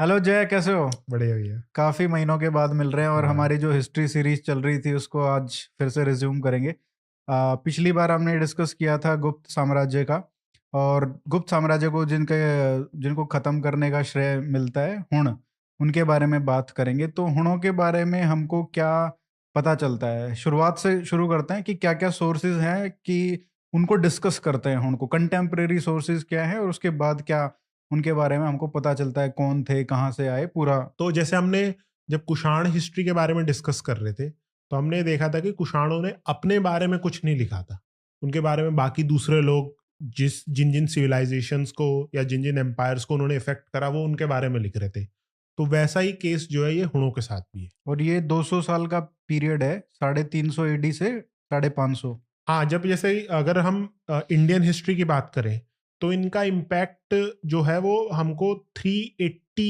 Hello जय, कैसे हो? बढ़िया भैया। काफी महीनों के बाद मिल रहे हैं और हाँ। हमारी जो हिस्ट्री सीरीज चल रही थी उसको आज फिर से रिज्यूम करेंगे। पिछली बार हमने डिस्कस किया था गुप्त साम्राज्य का। और गुप्त साम्राज्य को जिनको खत्म करने का श्रेय मिलता है हुण, उनके बारे में बात करेंगे। तो हुणों के बारे में हमको क्या पता चलता है? शुरुआत से शुरू करते हैं कि क्या क्या सोर्सेज हैं कि उनको डिस्कस करते हैं। हुण को कंटेम्प्रेरी सोर्सेज क्या है और उसके बाद क्या उनके बारे में हमको पता चलता है, कौन थे, कहाँ से आए, पूरा। तो जैसे हमने जब कुषाण हिस्ट्री के बारे में डिस्कस कर रहे थे, तो हमने देखा था कि कुषाणों ने अपने बारे में कुछ नहीं लिखा था। उनके बारे में बाकी दूसरे लोग जिन जिन सिविलाइजेशंस को या जिन जिन एम्पायर्स को उन्होंने इफेक्ट करा, वो उनके बारे में लिख रहे थे। तो वैसा ही केस जो है ये हुणों के साथ भी है। और ये 200 साल का पीरियड है, 350 एडी से 550। हाँ, जब जैसे अगर हम इंडियन हिस्ट्री की बात करें, तो इनका इम्पैक्ट जो है वो हमको 380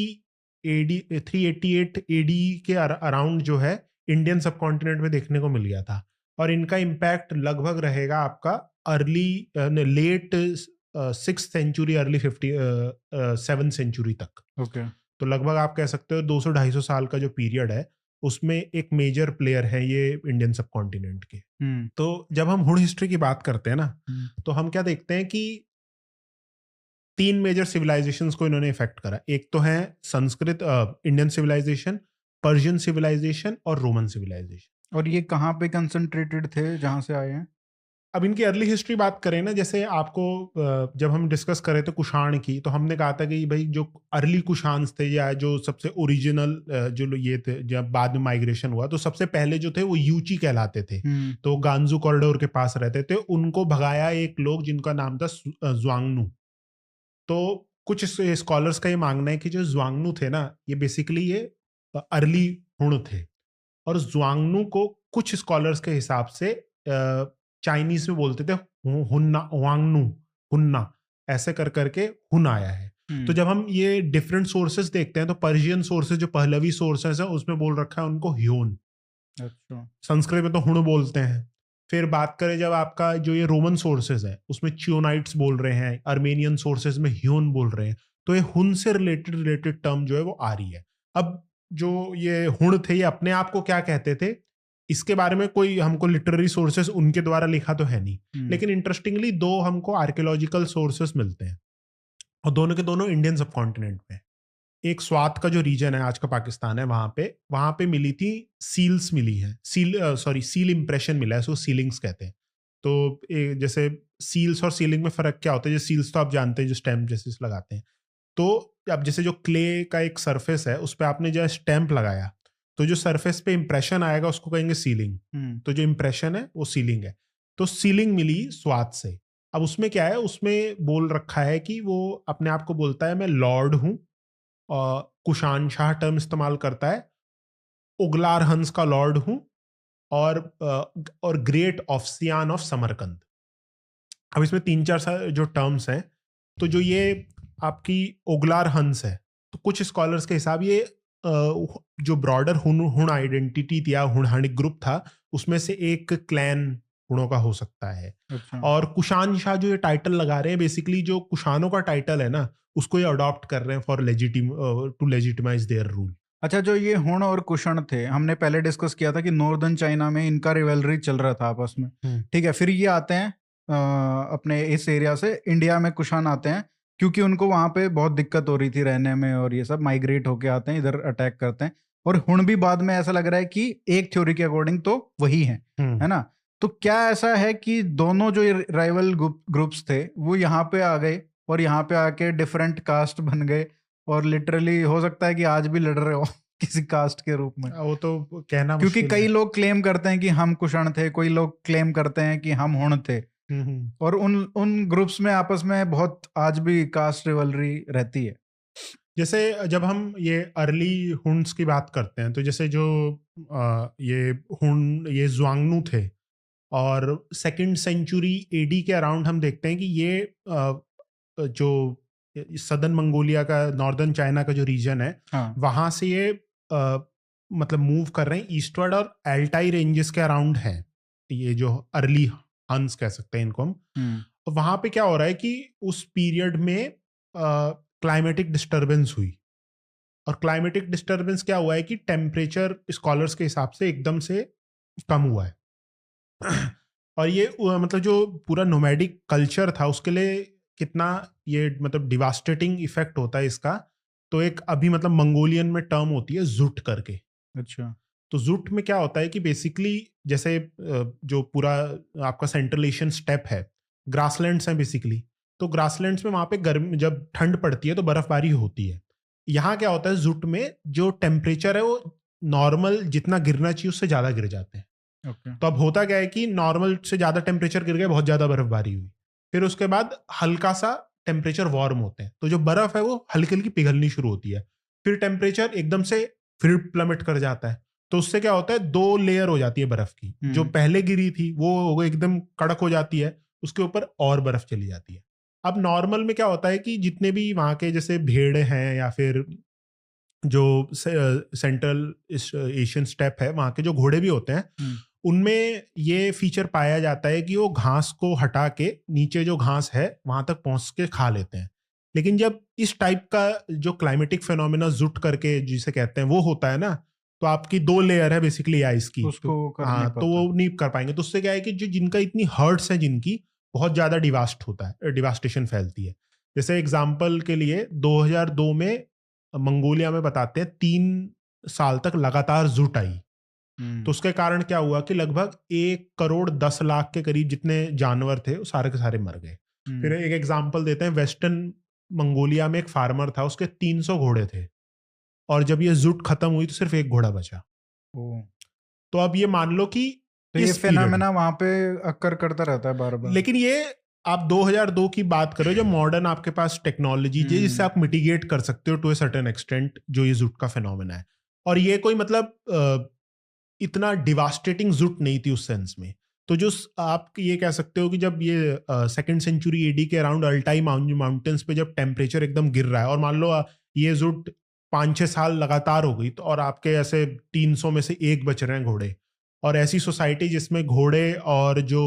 एडी 388 एडी के अराउंड जो है इंडियन सब कॉन्टिनेंट में देखने को मिल गया था। और इनका इम्पैक्ट लगभग रहेगा आपका early late 6th century, early 7th century तक। ओके। तो लगभग आप कह सकते हो 200-250 साल का जो पीरियड है, उसमें एक मेजर प्लेयर है ये इंडियन सब कॉन्टिनेंट के। हम्म। तो जब हम हुण हिस्ट्री की बात करते हैं ना, हम्म। तो हम क्या देखते हैं कि तीन मेजर सिविलाइजेशंस को इन्होंने इफेक्ट करा। एक तो है Sanskrit Indian civilisation, Persian civilisation और रोमन सिविलाइजेशन। और ये कहाँ पे कंसंट्रेटेड थे जहाँ से आए हैं? अब इनकी अर्ली हिस्ट्री बात करें ना, जैसे आपको जब हम डिस्कस करें थे कुषाण की, तो हमने कहा था कि भाई जो अर्ली कुषाण्स थे या जो सबसे ओरिजिनल जो ये थे, जब बाद में माइग्रेशन हुआ, तो सबसे पहले जो थे वो यूची कहलाते थे। हम्म। तो गांजू कॉरिडोर के पास रहते थे, उनको भगाया एक लोग जिनका नाम था ज्वांगनू। तो कुछ स्कॉलर्स का ये मानना है कि जो ज्वांगनू थे ना, ये बेसिकली ये अर्ली हुण थे। और ज्वांगनू को कुछ स्कॉलर्स के हिसाब से चाइनीज में बोलते थे हुन्ना, वांगनू, हुन्ना, ऐसे कर करके हुन आया है। तो हम्म। जब हम ये डिफरेंट सोर्सेस देखते हैं, तो पर्शियन सोर्सेस जो पहलवी सोर्सेस है, उसमें बोल रखा है उनको ह्यून। अच्छा। संस्कृत में तो हुण बोलते हैं। फिर बात करें जब आपका जो ये रोमन सोर्सेज है, उसमें चियोनाइट्स बोल रहे हैं, अर्मेनियन सोर्सेज में ह्यून बोल रहे हैं। तो ये हुन से रिलेटेड रिलेटेड टर्म जो है वो आ रही है। अब जो ये हुण थे, ये अपने आप को क्या कहते थे, इसके बारे में कोई हमको लिटरेरी सोर्सेस उनके द्वारा लिखा तो है नहीं। हम्म। लेकिन इंटरेस्टिंगली दो हमको आर्कियोलॉजिकल सोर्सेस मिलते हैं, और दोनों के दोनों इंडियन सब कॉन्टिनेंट में। एक स्वात का जो रीजन है, आज का पाकिस्तान है, वहां पे मिली थी सील्स, मिली है सील इंप्रेशन मिला है, उसको सीलिंग्स कहते हैं। तो जैसे सील्स और सीलिंग में फर्क क्या होता है? जो सील्स तो आप जानते हैं, जो स्टैम्प जैसे लगाते हैं। तो अब जैसे जो क्ले का एक सरफेस है, उस पर आपने जो स्टैम्प लगाया, तो जो सरफेस पे इंप्रेशन आएगा उसको कहेंगे सीलिंग। हम्म। तो जो इंप्रेशन है वो सीलिंग है। तो सीलिंग मिली स्वात से। अब उसमें क्या है, उसमें बोल रखा है कि वो अपने आप को बोलता है मैं लॉर्ड हूं, कुशान शाह टर्म इस्तेमाल करता है, उगलार हंस का लॉर्ड हूं, और ग्रेट ऑफसियान ऑफ समरकंद। अब इसमें तीन चार जो टर्म्स हैं, तो जो ये आपकी उगलार हंस है, तो कुछ स्कॉलर्स के हिसाब ये जो ब्रॉडर हुण आइडेंटिटी थी या हुणानिक ग्रुप था, उसमें से एक क्लैन हुणों का हो सकता है। अच्छा। और कुशान शाह जो ये टाइटल लगा रहे हैं, बेसिकली जो कुशानों का टाइटल है ना, उसको ये अडॉप्ट कर रहे हैं for to legitimise their rule. अच्छा, जो ये हुण और कुषण थे, हमने पहले डिस्कस किया था कि नॉर्दर्न चाइना में इनका रिवेलरी चल रहा था आपस में। ठीक है, फिर ये आते हैं अपने इस एरिया से इंडिया में। कुषाण आते हैं क्योंकि उनको वहां पे बहुत दिक्कत हो रही थी रहने में, और ये सब माइग्रेट होके आते हैं, इधर अटैक करते हैं। और हुण भी बाद में ऐसा लग रहा है कि एक थ्योरी के अकॉर्डिंग तो वही है ना? तो क्या ऐसा है कि दोनों जो राइवल ग्रुप्स थे वो यहाँ पे आ गए और यहाँ पे आके डिफरेंट कास्ट बन गए, और लिटरली हो सकता है कि आज भी लड़ रहे हो किसी कास्ट के रूप में? वो तो कहना क्योंकि मुश्किल कई है। लोग क्लेम करते हैं कि हम कुषाण थे, कोई लोग क्लेम करते हैं कि हम हुण थे। हम्म। और उन उन ग्रुप्स में आपस में बहुत आज भी कास्ट रिवलरी रहती है। जैसे जब हम ये अर्ली हुन्स की बात करते हैं, तो जैसे जो ये हुन, ये ज्वांगनू थे, और 2nd सेंचुरी एडी के अराउंड हम देखते हैं कि ये जो सदर्न मंगोलिया का, नॉर्दर्न चाइना का जो रीजन है, हाँ। वहां से ये मतलब मूव कर रहे हैं ईस्टवर्ड, और एल्टाई रेंजेस के अराउंड है ये जो अर्ली हंस कह सकते हैं इनको हम। हम्म। तो वहां पे क्या हो रहा है कि उस पीरियड में क्लाइमेटिक डिस्टरबेंस हुई। और क्लाइमेटिक डिस्टर्बेंस क्या हुआ है कि टेम्परेचर स्कॉलर्स के हिसाब से एकदम से कम हुआ है और ये मतलब जो पूरा नोमैडिक कल्चर था उसके लिए कितना ये मतलब डिवास्टेटिंग इफेक्ट होता है इसका। तो एक अभी मतलब मंगोलियन में टर्म होती है जुट करके। अच्छा। तो जुट में क्या होता है कि बेसिकली जैसे जो पूरा आपका सेंट्रल एशियन स्टेप है, ग्रासलैंड्स हैं बेसिकली। तो ग्रासलैंड्स में वहां पे गर्मी, जब ठंड पड़ती है तो बर्फबारी होती है। यहाँ क्या होता है जुट में जो टेम्परेचर है वो नॉर्मल जितना गिरना चाहिए उससे ज्यादा गिर जाते हैं। ओके। तो अब होता क्या है कि नॉर्मल से ज्यादा टेम्परेचर गिर गया, बहुत ज्यादा बर्फबारी हुई, फिर उसके बाद हल्का सा टेम्परेचर वार्म होते हैं तो जो बर्फ है वो हल्की हल्की पिघलनी शुरू होती है, फिर टेम्परेचर एकदम से फिर प्लमेट कर जाता है। तो उससे क्या होता है, दो लेयर हो जाती है बर्फ की, जो पहले गिरी थी वो एकदम कड़क हो जाती है, उसके ऊपर और बर्फ चली जाती है। अब नॉर्मल में क्या होता है कि जितने भी वहां के जैसे भेड़ हैं या फिर जो सेंट्रल एशियन स्टेप है वहां के जो घोड़े भी होते हैं, उनमें ये फीचर पाया जाता है कि वो घास को हटा के नीचे जो घास है वहां तक पहुंच के खा लेते हैं। लेकिन जब इस टाइप का जो क्लाइमेटिक फेनोमेना जुट करके जिसे कहते हैं वो होता है ना, तो आपकी दो लेयर है बेसिकली आइस की, उसको कर नहीं हाँ तो पाता। वो नहीं कर पाएंगे। तो उससे क्या है कि जो जिनका इतनी हर्ट्स है जिनकी, बहुत ज्यादा डिवास्ट होता है, डिवास्टेशन फैलती है। जैसे एग्जाम्पल के लिए 2002 में मंगोलिया में बताते हैं 3 साल तक लगातार जुट आई। तो उसके कारण क्या हुआ कि लगभग 1 करोड़ 10 लाख के करीब जितने जानवर थे वो सारे के सारे मर गए। फिर एक एग्जांपल देते हैं, वेस्टर्न मंगोलिया में एक फार्मर था, उसके 300 घोड़े थे और जब ये जुट खत्म हुई तो सिर्फ एक घोड़ा बचा। तो अब ये मान लो कि तो ये इस पीरियड फेनोमेना वहां पे अक्कर करता रहता है बार बार। लेकिन ये आप 2002 की बात करो जब मॉडर्न आपके पास टेक्नोलॉजी जिससे आप मिटिगेट कर सकते हो टू ए सर्टेन एक्सटेंट जो ये जुट का फिनोमेना है। और ये कोई मतलब इतना डिवास्टेटिंग जुट नहीं थी उस सेंस में। तो जो आप ये कह सकते हो कि जब ये 2nd सेंचुरी एडी के अराउंड अल्टाई माउंटेन्स पे जब टेम्परेचर एकदम गिर रहा है और मान लो ये जुट 5-6 साल लगातार हो गई, तो और आपके ऐसे 300 में से एक बच रहे हैं घोड़े, और ऐसी सोसाइटी जिसमें घोड़े और जो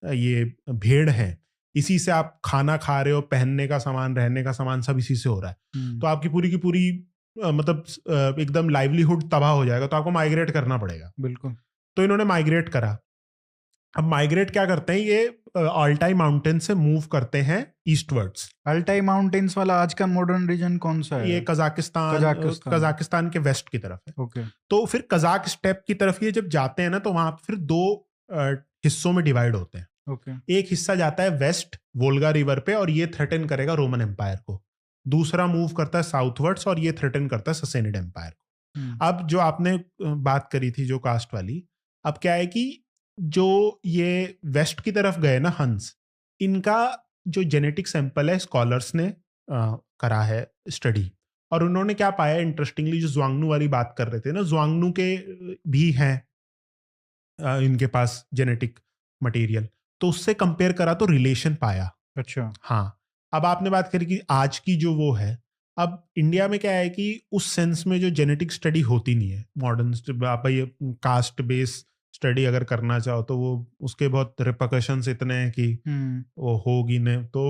ये भेड़ हैं इसी से आप खाना खा रहे हो, पहनने का सामान, रहने का सामान सब इसी से हो रहा है, तो आपकी पूरी की पूरी मतलब एकदम लाइवलीहुड तबाह हो जाएगा। तो आपको माइग्रेट करना पड़ेगा। बिल्कुल। तो इन्होंने माइग्रेट करा। अब माइग्रेट क्या करते हैं, ये अल्टाई माउंटेन से मूव करते हैं ईस्टवर्ड्स। अल्टाई माउंटेन्स वाला आज का मॉडर्न रीजन कौन सा है? ये कजाकिस्तान के वेस्ट की तरफ है। ओके। तो फिर कजाक स्टेप की तरफ ये जब जाते हैं ना, तो वहां फिर दो हिस्सों में डिवाइड होते हैं। ओके। एक हिस्सा जाता है वेस्ट वोल्गा रिवर पे और ये थ्रेटन करेगा रोमन एम्पायर को। दूसरा मूव करता है साउथवर्ड्स और ये थ्रेटन करता है ससेनिड एम्पायर को। अब जो आपने बात करी थी जो कास्ट वाली, अब क्या है कि जो ये वेस्ट की तरफ गए ना हंस, इनका जो जेनेटिक सैंपल है स्कॉलर्स ने करा है स्टडी, और उन्होंने क्या पाया इंटरेस्टिंगली, जो ज्वांगनू वाली बात कर रहे थे ना, ज्वांगनू के भी हैं इनके पास जेनेटिक मटेरियल, तो उससे कंपेयर करा तो रिलेशन पाया। अच्छा। हाँ। अब आपने बात करी कि आज की जो वो है, अब इंडिया में क्या है कि उस सेंस में जो जेनेटिक स्टडी होती नहीं है मॉडर्न, आप ये कास्ट बेस स्टडी अगर करना चाहो तो वो उसके बहुत रिपरकशंस इतने हैं कि वो होगी नहीं। तो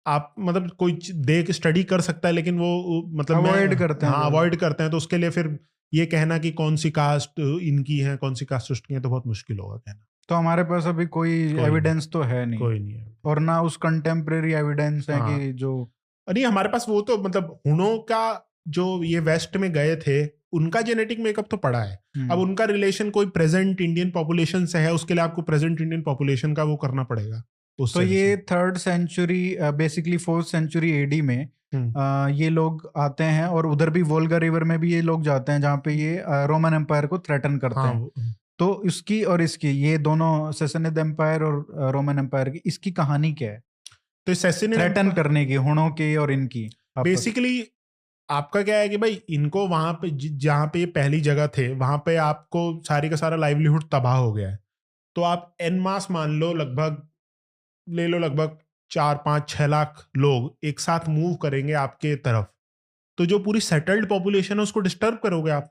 आप मतलब कोई देख स्टडी कर सकता है, लेकिन वो मतलब अवॉइड करते हैं। हाँ अवॉइड करते हैं। तो उसके लिए फिर ये कहना कि कौन सी कास्ट इनकी है कौन सी कास्ट उसकी है तो बहुत मुश्किल होगा कहना। तो हमारे पास अभी कोई एविडेंस तो है नहीं, कोई नहीं है, और ना उस कंटेम्प्रेरी एविडेंस है कि जो नहीं हमारे पास वो तो मतलब हुनों का जो ये वेस्ट में गए थे उनका जेनेटिक मेकअप तो पड़ा है। अब उनका रिलेशन कोई प्रेजेंट इंडियन पॉपुलेशन से है, उसके लिए आपको प्रेजेंट इंडियन पॉपुलेशन का वो करना पड़ेगा। तो ये 3rd century basically 4th century AD में ये लोग आते हैं, और उधर भी वोल्गा रिवर में भी ये लोग जाते हैं जहाँ पे ये रोमन एम्पायर को थ्रेटन करते हैं। तो इसकी और इसकी, ये दोनों सैसनिड एम्पायर और रोमन एम्पायर की, इसकी कहानी क्या है? तो सैसनिड थ्रेटन करने की, हुनों की और इनकी बेसिकली आपका क्या है कि भाई इनको वहां पे जहां पे ये पहली जगह थे वहां पे आपको सारी का सारा लाइवलीहुड तबाह हो गया है। तो आप एन मास मान लो, लगभग ले लो लगभग 4-5-6 लाख लोग एक साथ मूव करेंगे आपके तरफ, तो जो पूरी सेटल्ड पॉपुलेशन है उसको डिस्टर्ब करोगे आप।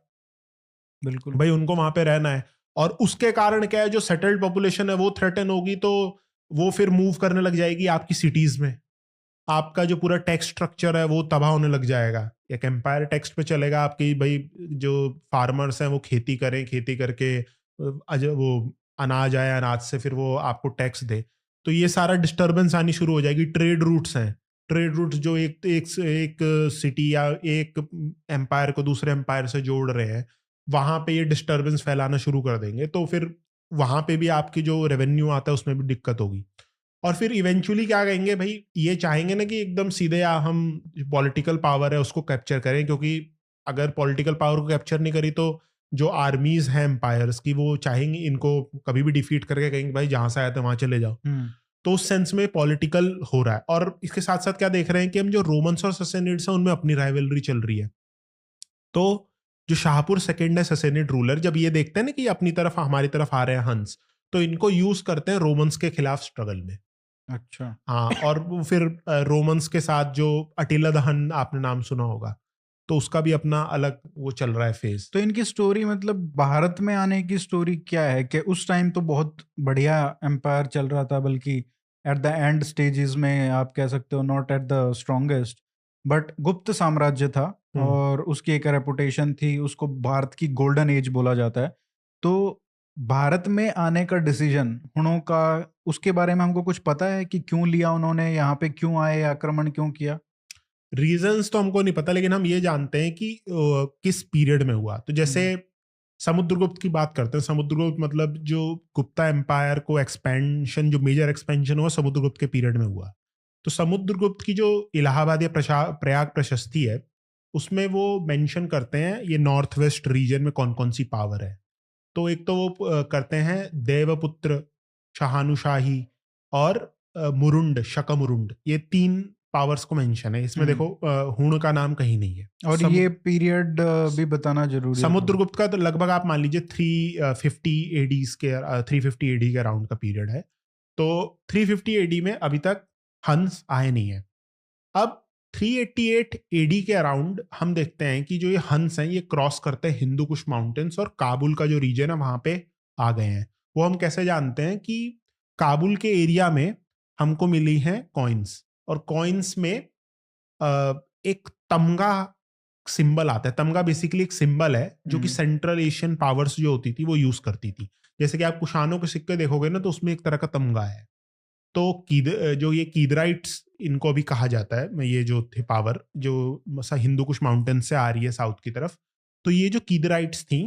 बिल्कुल भाई उनको वहां पे रहना है, और उसके कारण क्या है, जो सेटल्ड पॉपुलेशन है वो थ्रेटन होगी, तो वो फिर मूव करने लग जाएगी आपकी सिटीज में। आपका जो पूरा टैक्स स्ट्रक्चर है वो तबाह होने लग जाएगा। एक एम्पायर टैक्स पे चलेगा, आपकी भाई जो फार्मर्स हैं वो खेती करें, खेती करके वो अनाज आए, अनाज से फिर वो आपको टैक्स दे, तो ये सारा डिस्टर्बेंस आनी शुरू हो जाएगी। ट्रेड रूट्स हैं, ट्रेड रूट्स जो एक सिटी या एक एम्पायर को दूसरे एम्पायर से जोड़ रहे हैं, वहां पे ये डिस्टर्बेंस फैलाना शुरू कर देंगे, तो फिर वहां पे भी आपकी जो रेवेन्यू आता है उसमें भी दिक्कत होगी। और फिर इवेंचुअली क्या कहेंगे भाई, ये चाहेंगे ना कि एकदम सीधे हम पॉलिटिकल पावर है उसको कैप्चर करें, क्योंकि अगर पॉलिटिकल पावर को कैप्चर नहीं करी तो जो आर्मीज हैं एम्पायर्स की वो चाहेंगे इनको कभी भी डिफीट करके कहेंगे भाई जहां से आए थे वहां चले जाओ। तो उस सेंस में पॉलिटिकल हो रहा है। और इसके साथ साथ क्या देख रहे हैं कि हम जो रोमन्स और ससेनिड्स हैं उनमें अपनी राइवलरी चल रही है। तो जो शाहपुर सेकेंड है ससेनिड रूलर, जब ये देखते हैं ना कि अपनी तरफ हमारी तरफ आ रहे हैं हंस, तो इनको यूज करते हैं रोमन्स के खिलाफ स्ट्रगल में। अच्छा। हाँ, और वो फिर रोमन्स के साथ जो अटिला दहन आपने नाम सुना होगा, तो उसका भी अपना अलग वो चल रहा है फेज। तो इनकी स्टोरी मतलब भारत में आने की स्टोरी क्या है कि उस टाइम तो बहुत बढ़िया एम्पायर चल रहा था, बल्कि एट द एंड स्टेजेस में आप कह सकते हो not at the strongest, but गुप्त साम्राज्य था और उसकी एक रेपुटेशन थी, उसको भारत की गोल्डन एज बोला जाता है। तो भारत में आने का डिसीजन हुनों का, उसके बारे में हमको कुछ पता है कि क्यों लिया उन्होंने, यहाँ पे क्यों आए, आक्रमण क्यों किया? रीजंस तो हमको नहीं पता, लेकिन हम ये जानते हैं कि किस पीरियड में हुआ। तो जैसे समुद्रगुप्त की बात करते हैं, समुद्रगुप्त मतलब जो गुप्ता एम्पायर को एक्सपेंशन, जो मेजर एक्सपेंशन हुआ समुद्रगुप्त के पीरियड में हुआ। तो समुद्रगुप्त की जो इलाहाबाद या प्रयाग प्रशस्ति है उसमें वो मेंशन करते हैं ये नॉर्थ वेस्ट रीजन में कौन कौन सी पावर है। तो एक तो वो करते हैं देवपुत्र, शाहानुशाही और मुरुंड, शकमुरुंड, ये तीन पावर्स को मेंशन है इसमें। देखो हुण का नाम कहीं नहीं है। और ये पीरियड भी बताना जरूरी है। समुद्रगुप्त का तो लगभग आप मान लीजिए 350 एडीज के 350 एडी के अराउंड का पीरियड है। तो 350 एडी में अभी तक हंस आए नहीं है। अब 388 एडी के अराउंड हम देखते हैं कि जो ये हंस हैं ये क्रॉस करते हैं हिंदू कुश माउंटेन्स और काबुल का जो रीजन है वहां पे आ गए हैं। वो हम कैसे जानते हैं कि काबुल के एरिया में हमको मिली हैं कॉइन्स, और कॉइन्स में एक तमगा सिंबल आता है। तमगा बेसिकली एक सिंबल है जो कि सेंट्रल एशियन पावर्स जो होती थी वो यूज करती थी। जैसे कि आप कुशानों के सिक्के देखोगे ना तो उसमें एक तरह का तमगा है। तो जो ये कीदराइट्स इनको अभी कहा जाता है, ये जो थे पावर जो हिंदू कुश माउंटेन से आ रही है साउथ की तरफ, तो ये जो कीदराइट्स थी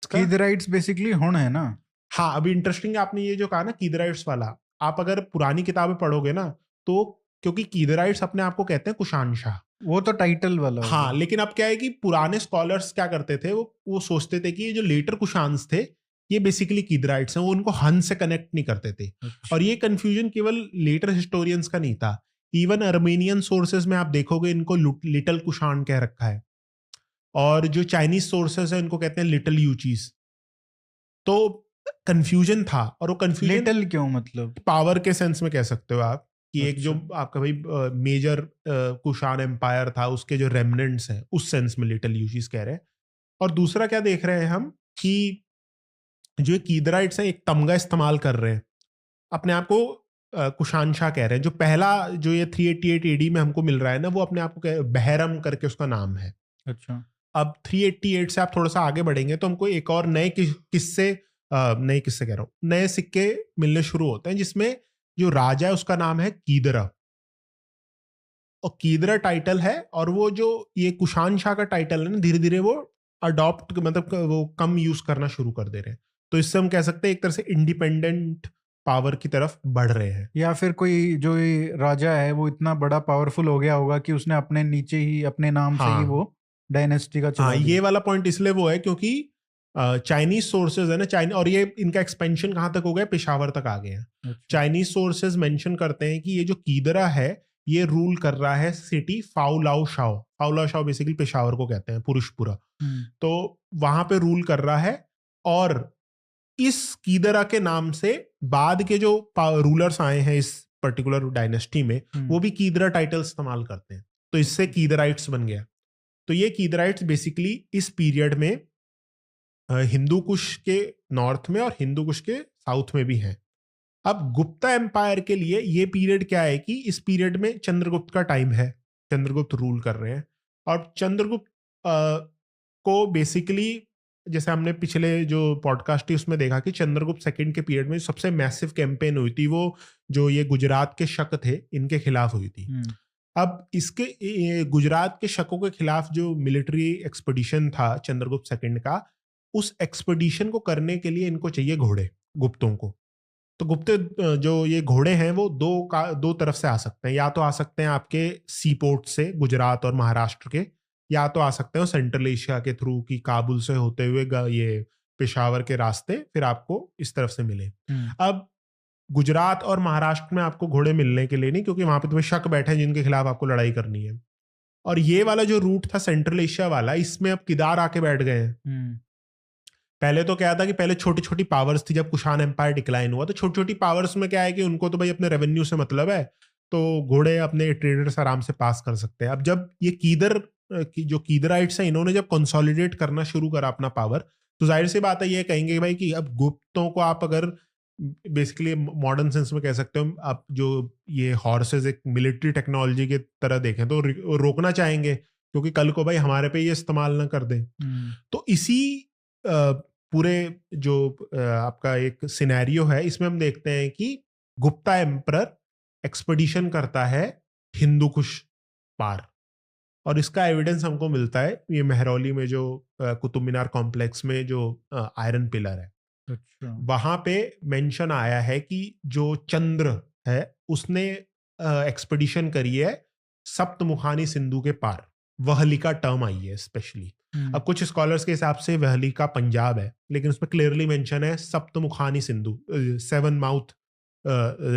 कीदराइट्स बेसिकली हुण है ना? हाँ, अभी इंटरेस्टिंग है आपने ये जो कहा ना कीदराइट्स वाला, आप अगर पुरानी किताबें पढ़ोगे ना तो, क्योंकि कीदराइट्स अपने आप को कहते हैं कुषाण शाह, वो तो टाइटल वाला हाँ, होगा। लेकिन अब क्या है कि पुराने स्कॉलर्स क्या करते थे, वो सोचते थे कि ये जो लेटर कुशान्स थे ये बेसिकली कीदराइट्स हैं, वो उनको हन से कनेक्ट नहीं करते थे। अच्छा। और ये कंफ्यूजन केवल लेटर हिस्टोरियंस का नहीं था, इवन अर्मेनियन सोर्सेज में आप देखोगे इनको लिटिल कुशान कह रखा है, और जो चाइनीज सोर्सेज है इनको कहते हैं लिटिल यूचीज। तो कंफ्यूजन था, और वो कंफ्यूजन लिटिल क्यों मतलब? पावर के सेंस में कह सकते हो आप कि एक जो अच्छा। आपका भाई मेजर कुशान एम्पायर था उसके जो रेमनेंट्स हैं उस सेंस में लिटिल यूचीज कह रहे हैं। और दूसरा क्या देख रहे हैं हम कि जो कीदराइट्स हैं एक तमगा इस्तेमाल कर रहे हैं, अपने आप को कुशान शाह कह रहे हैं। जो पहला जो ये 388 एडी में हमको मिल रहा है ना वो अपने आप को बहरम करके उसका नाम है। अच्छा। अब 388 से आप थोड़ा सा आगे बढ़ेंगे तो हमको एक और नए किस्से नए किस्से कह रहा हूँ, नए सिक्के मिलने शुरू होते हैं जिसमें जो राजा है उसका नाम है कीदरा, और कीदरा टाइटल है, और वो जो ये कुशान शाह का टाइटल है ना धीरे धीरे वो अडॉप्ट मतलब वो कम यूज करना शुरू कर दे रहे हैं। तो इससे हम कह सकते हैं एक तरह से इंडिपेंडेंट पावर की तरफ बढ़ रहे हैं। या फिर कोई जो ये राजा है वो इतना बड़ा पावरफुल हो गया होगा कि उसने अपने नीचे ही अपने नाम से ही वो हाँ, डायनेस्टी का हाँ, चला ये दिया। वाला पॉइंट इसलिए वो है क्योंकि चाइनीज सोर्सेज है ना, चाइना, और ये इनका एक्सपेंशन कहाँ तक हो गया, पेशावर तक आ गए हैं। अच्छा। चाइनीज सोर्सेज मेंशन करते हैं कि ये जो कीदरा है ये रूल कर रहा है सिटी फाउलाओ शाओ। फाउलाओ शाओ बेसिकली पेशावर को कहते हैं, पुरुषपुरा। तो वहां पे रूल कर रहा है, और इस कीदरा के नाम से बाद के जो रूलर्स आए हैं इस पर्टिकुलर डायनेस्टी में वो भी कीदरा टाइटल इस्तेमाल करते हैं, तो इससे कीदराइट्स बन गया। तो ये कीदराइट्स बेसिकली इस पीरियड में हिंदू कुश के नॉर्थ में और हिंदू कुश के साउथ में भी हैं। अब गुप्ता एम्पायर के लिए ये पीरियड क्या है कि इस पीरियड में चंद्रगुप्त का टाइम है, चंद्रगुप्त रूल कर रहे हैं, और चंद्रगुप्त को बेसिकली जैसे हमने पिछले जो पॉडकास्ट थी उसमें देखा कि चंद्रगुप्त सेकंड के पीरियड में सबसे मैसिव कैंपेन हुई थी, वो जो ये गुजरात के शक थे इनके खिलाफ हुई थी। अब इसके गुजरात के शकों के खिलाफ जो मिलिट्री एक्सपेडिशन था चंद्रगुप्त सेकंड का, उस एक्सपेडिशन को करने के लिए इनको चाहिए घोड़े, गुप्तों को। तो गुप्त जो ये घोड़े हैं वो दो तरफ से आ सकते हैं, या तो आ सकते हैं आपके सी पोर्ट से गुजरात और महाराष्ट्र के, या तो आ सकते हैं सेंट्रल एशिया के थ्रू कि काबुल से होते हुए ये पेशावर के रास्ते फिर आपको इस तरफ से मिले। अब गुजरात और महाराष्ट्र में आपको घोड़े मिलने के लिए नहीं, क्योंकि वहां पे तुम्हें शक बैठे हैं जिनके खिलाफ आपको लड़ाई करनी है। और ये वाला जो रूट था सेंट्रल एशिया वाला, इसमें अब किदार आके बैठ गए हैं। पहले तो क्या था कि पहले छोटी छोटी पावर्स थी, जब कुषाण एम्पायर डिक्लाइन हुआ तो छोटी छोटी पावर्स में क्या है कि उनको तो भाई अपने रेवेन्यू से मतलब है, तो घोड़े अपने ट्रेडर्स आराम से पास कर सकते हैं। अब जब ये जो कीदराइट्स हैं, इन्होंने जब कंसोलिडेट करना शुरू करा अपना पावर, तो जाहिर सी बात है ये कहेंगे भाई कि अब गुप्तों को आप अगर बेसिकली मॉडर्न सेंस में कह सकते हो, आप जो ये हॉर्सेस एक मिलिट्री टेक्नोलॉजी की तरह देखें तो रोकना चाहेंगे, क्योंकि कल को भाई हमारे पे ये इस्तेमाल ना कर दें। तो इसी पूरे जो आपका एक सिनेरियो है, इसमें हम देखते हैं कि गुप्ता एम्परर एक्सपेडिशन करता है हिंदू कुश पार, और इसका एविडेंस हमको मिलता है ये मेहरौली में जो कुतुब मीनार कॉम्प्लेक्स में जो आयरन पिलर है। अच्छा। वहां पे मेंशन आया है कि जो चंद्र है उसने एक्सपेडिशन करी है सप्तमुखानी सिंधु के पार। वहलिका टर्म आई है स्पेशली। अब कुछ स्कॉलर्स के हिसाब से वहलिका पंजाब है, लेकिन उसमें क्लियरली मेंशन है सप्तमुखानी सिंधु, 7 माउथ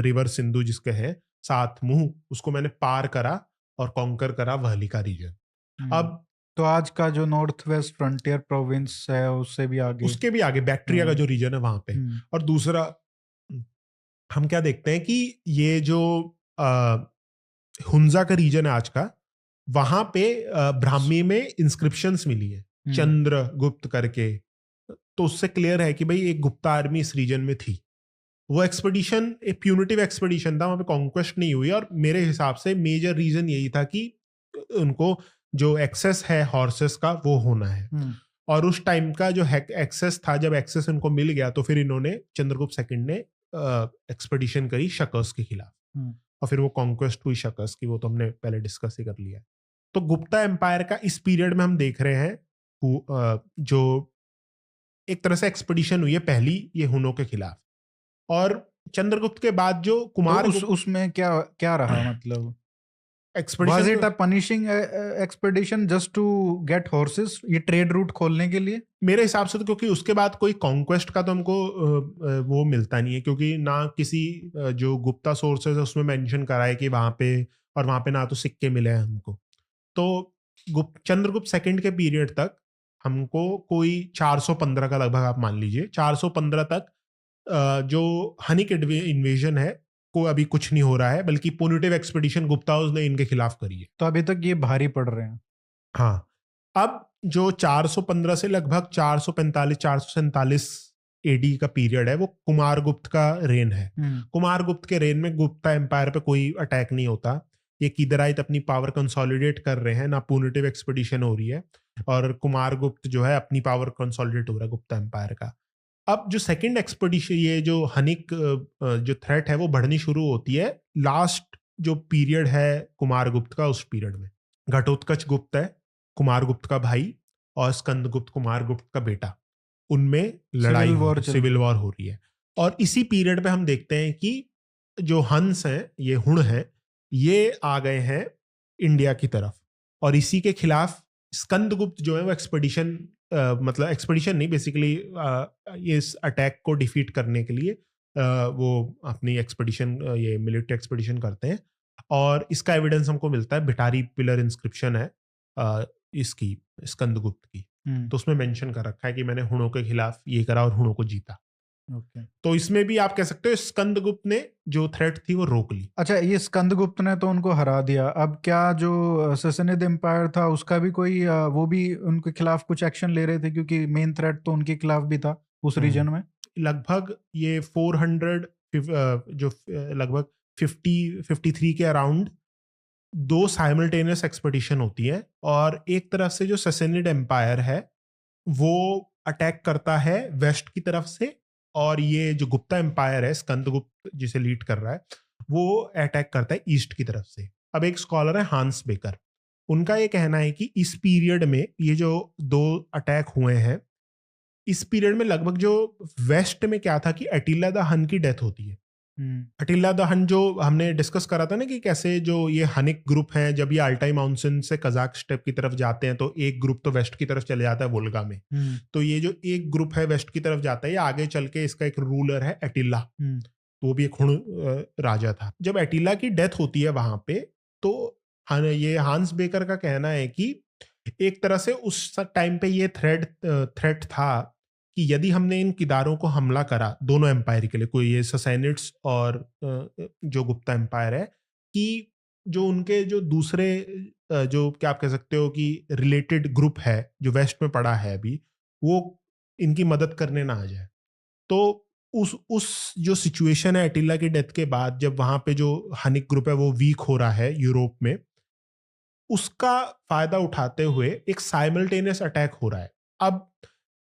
रिवर सिंधु जिसके हैं 7 मुंह, उसको मैंने पार करा और कॉन्कर करा वहलिका रीजन। अब तो आज का जो नॉर्थ वेस्ट फ्रंटियर प्रोविंस है उससे भी आगे, उसके भी आगे बैक्ट्रिया का जो रीजन है वहां पे। और दूसरा हम क्या देखते हैं कि ये जो हुंजा का रीजन है आज का, वहां पे ब्राह्मी में इंस्क्रिप्शंस मिली है चंद्रगुप्त करके, तो उससे क्लियर है कि भाई एक गुप्ता आर्मी इस रीजन में थी। वो एक्सपेडिशन एक प्यूनिटिव एक्सपेडिशन था, वहां पे कॉन्क्वेस्ट नहीं हुई, और मेरे हिसाब से मेजर रीजन यही था कि उनको जो एक्सेस है हॉर्सेस का वो होना है। और उस टाइम का जो एक्सेस था, जब एक्सेस उनको मिल गया तो फिर इन्होंने चंद्रगुप्त सेकंड ने एक्सपेडिशन करी शकर्स के खिलाफ, और फिर वो कॉन्क्वेस्ट हुई शकर्स की, वो तो हमने पहले डिस्कस ही कर लिया। तो गुप्ता एम्पायर का इस पीरियड में हम देख रहे हैं जो एक तरह से एक्सपेडिशन हुई है पहली ये हुनों के खिलाफ। और चंद्रगुप्त के बाद जो कुमार तो उसमें क्या रहा, मतलब expedition, Was it a punishing expedition just to get horses, ये ट्रेड रूट खोलने के लिए? मेरे हिसाब से तो क्योंकि उसके बाद कोई कॉन्क्वेस्ट का तो हमको वो मिलता नहीं है, क्योंकि ना किसी जो गुप्ता सोर्सेज है उसमें मेंशन करा है कि वहां पे ना तो सिक्के मिले हैं हमको। तो चंद्रगुप्त सेकंड के पीरियड तक हमको कोई 415 का लगभग आप मान लीजिए 415 तक जो हनिक इन्वेजन है को अभी कुछ नहीं हो रहा है, बल्कि पुनिटिव एक्सपेडिशन गुप्ताओं ने इनके खिलाफ करी है। तो अभी तक ये भारी पड़ रहे हैं। हाँ, अब जो 415 से लगभग 445-447 एडी का पीरियड है वो कुमारगुप्त का रेन है। कुमारगुप्त के रेन में गुप्ता एम्पायर पे कोई अटैक नहीं होता, ये किदराइत अपनी पावर कंसोलिडेट कर रहे हैं, ना पुनिटिव एक्सपेडिशन हो रही है, और कुमारगुप्त जो है अपनी पावर कंसोलिडेट हो रहा है गुप्ता एम्पायर का। अब जो सेकंड एक्सपेडिशन, ये जो हनिक जो थ्रेट है वो बढ़नी शुरू होती है लास्ट जो पीरियड है कुमारगुप्त का, उस पीरियड में घटोत्कच गुप्त है कुमारगुप्त का भाई, और स्कंदगुप्त कुमारगुप्त का बेटा, उनमें लड़ाई सिविल वॉर हो रही है। और इसी पीरियड पे हम देखते हैं कि जो हंस हैं, ये हुण हैं, ये आ गए हैं इंडिया की तरफ, और इसी के खिलाफ स्कंदगुप्त जो है वो एक्सपेडिशन मतलब एक्सपेडिशन नहीं, बेसिकली इस अटैक को डिफीट करने के लिए वो अपनी एक्सपेडिशन, ये मिलिट्री एक्सपेडिशन करते हैं। और इसका एविडेंस हमको मिलता है, भिटारी पिलर इंस्क्रिप्शन है इसकी स्कंदगुप्त की, तो उसमें मेंशन कर रखा है कि मैंने हुणों के खिलाफ ये करा और हुणों को जीता। तो इसमें भी आप कह सकते हो स्कंदगुप्त ने जो थ्रेट थी वो रोक ली। अच्छा, ये स्कंदगुप्त ने तो उनको हरा दिया, अब क्या जो ससनिद एम्पायर था उसका भी कोई वो भी उनके खिलाफ कुछ एक्शन ले रहे थे, क्योंकि मेन थ्रेट तो उनके खिलाफ भी था उस रीजन में। लगभग ये जो लगभग 53 के अराउंड 2 साइमल्टेनियस एक्सपेडिशन होती है, और एक तरफ से जो ससेनिड एम्पायर है वो अटैक करता है वेस्ट की तरफ से, और ये जो गुप्ता एम्पायर है, स्कंदगुप्त जिसे लीड कर रहा है, वो अटैक करता है ईस्ट की तरफ से। अब एक स्कॉलर है हांस बेकर, उनका ये कहना है कि इस पीरियड में ये जो 2 अटैक हुए हैं, इस पीरियड में लगभग जो वेस्ट में क्या था कि अटीला द हन की डेथ होती है। अटीला द हन जो हमने डिस्कस करा था ना कि कैसे जो ये हनिक ग्रुप है, जब ये अल्टाई माउंटेन से कजाक स्टेप की तरफ जाते हैं तो एक ग्रुप तो वेस्ट की तरफ चले जाता है वोल्गा में, तो ये जो एक ग्रुप है वेस्ट की तरफ जाता है, ये आगे चल के इसका एक रूलर है अटीला, तो वो भी एक हुण राजा था। जब अटीला की डेथ होती है वहां पे, तो ये हांस बेकर का कहना है कि एक तरह से उस टाइम पे ये थ्रेट था कि यदि हमने इन किदारों को हमला करा दोनों एम्पायर के लिए, कोई ये ससैनिड्स और जो गुप्ता एम्पायर है, कि जो उनके जो दूसरे जो क्या आप कह सकते हो कि रिलेटेड ग्रुप है जो वेस्ट में पड़ा है अभी, वो इनकी मदद करने ना आ जाए। तो उस जो सिचुएशन है अटीला की डेथ के बाद, जब वहां पे जो हनिक ग्रुप है वो वीक हो रहा है यूरोप में, उसका फायदा उठाते हुए एक साइमल्टेनियस अटैक हो रहा है। अब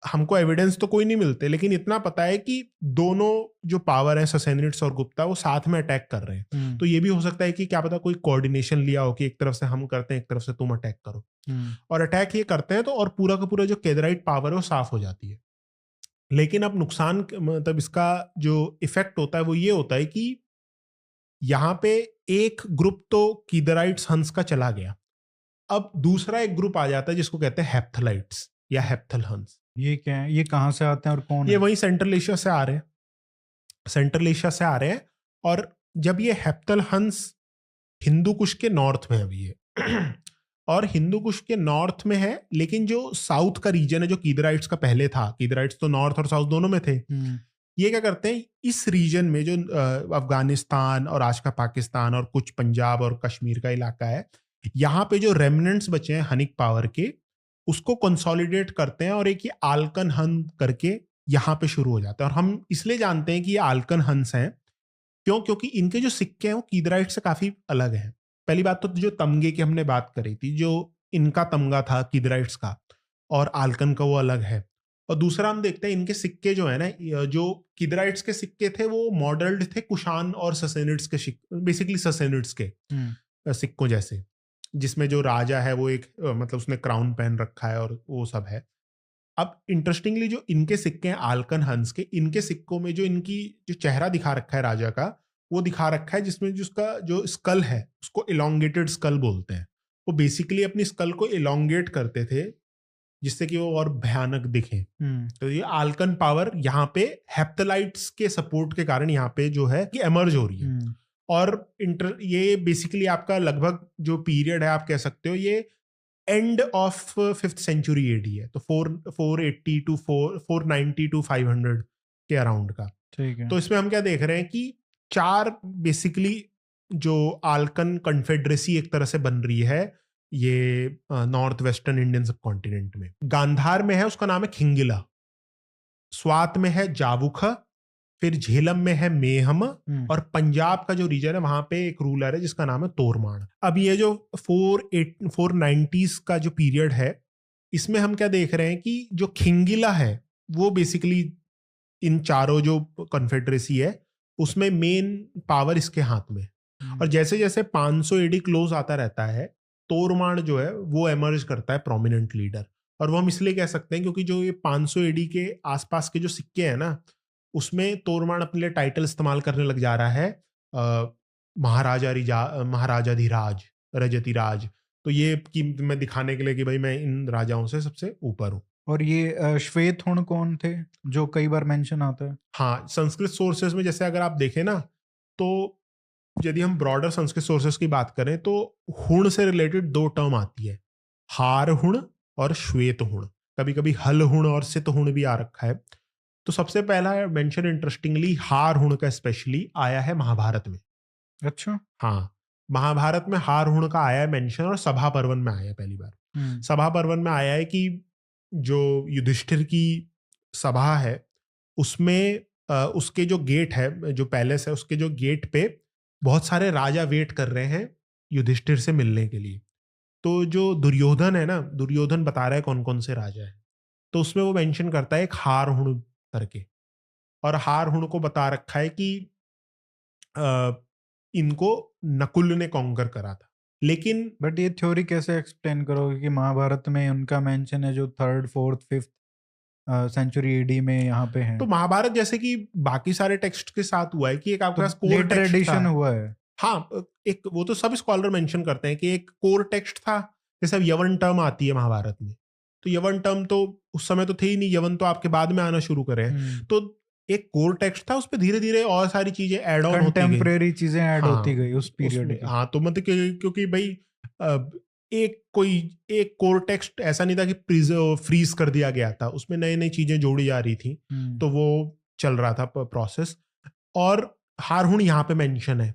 हमको एविडेंस तो कोई नहीं मिलते, लेकिन इतना पता है कि दोनों जो पावर है ससेनिड्स और गुप्ता, वो साथ में अटैक कर रहे हैं। तो ये भी हो सकता है कि क्या पता कोई कोऑर्डिनेशन लिया हो कि एक तरफ से हम करते हैं, एक तरफ से तुम अटैक करो, और अटैक ये करते हैं तो और पूरा का पूरा जो केदराइट पावर है वो साफ हो जाती है। लेकिन अब नुकसान, मतलब इसका जो इफेक्ट होता है वो ये होता है कि यहाँ पे एक ग्रुप तो कीदराइट्स हंस का चला गया, अब दूसरा एक ग्रुप आ जाता है जिसको कहते हैं हेप्थलाइट्स या हेप्थल हंस। ये क्या है? ये कहाँ से आते हैं और कौन ये है? वही सेंट्रल एशिया से आ रहे हैं, सेंट्रल एशिया से आ रहे हैं। और जब ये हेप्थल हंस हिंदू कुश के नॉर्थ में अभी है और हिंदू कुश के नॉर्थ में है, लेकिन जो साउथ का रीजन है जो कीदराइट्स का पहले था, कीदराइट्स तो नॉर्थ और साउथ दोनों में थे, ये क्या करते हैं इस रीजन में जो अफगानिस्तान और आज का पाकिस्तान और कुछ पंजाब और कश्मीर का इलाका है, यहाँ पे जो रेमिनेंट्स बचे हैं हनिक पावर के, उसको कंसोलिडेट करते हैं और एक ये आल्कन हन करके यहाँ पे शुरू हो जाता है। और हम इसलिए जानते हैं कि ये आल्कन हंस हैं, क्योंकि इनके जो सिक्के हैं वो कीदराइट से काफी अलग हैं। पहली बात तो जो तमगे की हमने बात करी थी, जो इनका तमगा था कीदराइट्स का और आल्कन का, वो अलग है। और दूसरा हम देखते हैं इनके सिक्के जो है ना, जो कीदराइट्स के सिक्के थे वो मॉडल्ड थे कुशान और ससेनिड्स के, बेसिकली ससेनिड्स के सिक्कों जैसे, जिसमें जो राजा है वो एक मतलब उसने क्राउन पहन रखा है और वो सब है। अब इंटरेस्टिंगली जो इनके सिक्के हैं आल्कन हंस के, इनके सिक्कों में जो इनकी जो चेहरा दिखा रखा है राजा का, वो दिखा रखा है जिसमें जिसका जो स्कल है उसको इलोंगेटेड स्कल बोलते हैं। वो बेसिकली अपनी स्कल को इलोंगेट करते थे जिससे कि वो और भयानक दिखे। तो ये आल्कन पावर यहाँ पे हेप्थलाइट्स के सपोर्ट के कारण यहाँ पे जो है कि एमर्ज हो रही है। और ये बेसिकली आपका लगभग जो पीरियड है आप कह सकते हो ये end of 5th century AD है, तो 480 टू 490 टू 500 के अराउंड का। ठीक है। तो इसमें हम क्या देख रहे हैं कि 4 बेसिकली जो आल्कन कन्फेडरेसी एक तरह से बन रही है ये नॉर्थ वेस्टर्न इंडियन सब कॉन्टिनेंट में। गांधार में है, उसका नाम है खिंगिला, स्वात में है जावुखा, फिर झेलम में है मेहम, और पंजाब का जो रीजन है वहां पे एक रूलर है जिसका नाम है तोरमाण। अब ये जो 490s का जो पीरियड है, इसमें हम क्या देख रहे हैं कि जो खिंगिला है वो बेसिकली इन चारों जो कन्फेडरेसी है उसमें मेन पावर इसके हाथ में। और जैसे जैसे 500 एडी क्लोज आता रहता है, तोरमाण जो है वो एमर्ज करता है प्रोमिनेंट लीडर। और वो हम इसलिए कह सकते हैं क्योंकि जो ये 500 एडी के आसपास के जो सिक्के हैं ना, उसमें तोरमाण अपने लिए टाइटल इस्तेमाल करने लग जा रहा है, महाराजाधिराज, रजतिराज। तो ये कि मैं दिखाने के लिए कि भाई मैं इन राजाओं से सबसे ऊपर हूँ। और ये श्वेत हुण कौन थे जो कई बार मेंशन आता है? हाँ, संस्कृत सोर्सेज में जैसे अगर आप देखें ना, तो यदि हम ब्रॉडर संस्कृत सोर्सेज की बात करें तो हुण से रिलेटेड 2 टर्म आती है, हार हुण और श्वेत हुण। कभी कभी हल हुण और सित हुण भी आ रखा है। तो सबसे पहला मेंशन इंटरेस्टिंगली हार हुण का स्पेशली आया है महाभारत में। अच्छा। हाँ, महाभारत में हार हुण का आया है मेंशन, और सभा पर्वन में आया है पहली बार। सभा पर्वन में आया है कि जो युधिष्ठिर की सभा है उसमें उसके जो गेट है, जो पैलेस है, उसके जो गेट पे बहुत सारे राजा वेट कर रहे हैं युधिष्ठिर से मिलने के लिए। तो जो दुर्योधन है ना, दुर्योधन बता रहा है कौन कौन से राजा हैं। तो उसमें वो मेंशन करता है एक हारहुण करके, और हारहुण को बता रखा है कि इनको नकुल ने कॉन्कर करा था। लेकिन बट ये थ्योरी कैसे एक्सप्लेन करोगे कि महाभारत में उनका मेंशन है जो 3rd 4th 5th century AD में यहाँ पे है? तो महाभारत जैसे कि बाकी सारे टेक्स्ट के साथ हुआ है कि एक आपके तो पास कोर लेटर टेक्स्ट था। एडिशन हुआ है। हाँ, एक वो तो सब स्कॉलर मेंशन करते हैं कि एक कोर टेक्स्ट था, जैसे अब यवन टर्म आती है महाभारत में, तो यवन टर्म तो उस समय तो थे ही नहीं, यवन तो आपके बाद में आना शुरू करे हैं। तो एक कोर टेक्स्ट था, उस पर धीरे धीरे और सारी चीजें ऐड ऑन होती गई, कंटेम्परेरी चीजें ऐड हाँ, होती गई उस पीरियड की। हाँ, तो मतलब क्योंकि भाई एक कोर टेक्स्ट ऐसा नहीं था कि फ्रीज कर दिया गया था, उसमें नई नई चीजें जोड़ी जा रही थी, तो वो चल रहा था प्रोसेस। और हारहुण यहाँ पे मेंशन है।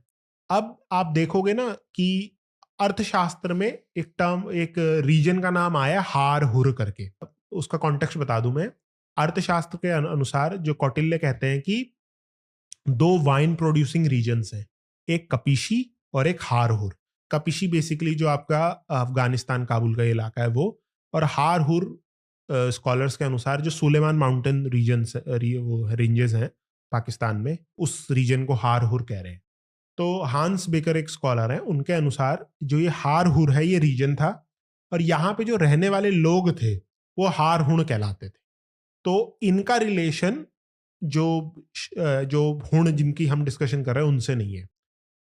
अब आप देखोगे ना कि अर्थशास्त्र में एक टर्म, एक रीजन का नाम आया हारहुर करके। उसका कॉन्टेक्स्ट बता दूं मैं। अर्थशास्त्र के अनुसार जो कौटिल्य कहते हैं कि 2 वाइन प्रोड्यूसिंग रीजन्स हैं, एक कपिशी और एक हारहुर। कपिशी बेसिकली जो आपका अफगानिस्तान काबुल का इलाका है वो, और हारहुर स्कॉलर्स के अनुसार जो सुलेमान माउंटेन रीजन्स वो रेंजेस हैं पाकिस्तान में, उस रीजन को हारहुर कह रहे हैं। तो हांस बेकर एक स्कॉलर हैं, उनके अनुसार जो ये हारहुर है ये रीजन था, और यहाँ पे जो रहने वाले लोग थे वो हारहुण कहलाते थे। तो इनका रिलेशन जो जो हुण जिनकी हम डिस्कशन कर रहे हैं उनसे नहीं है।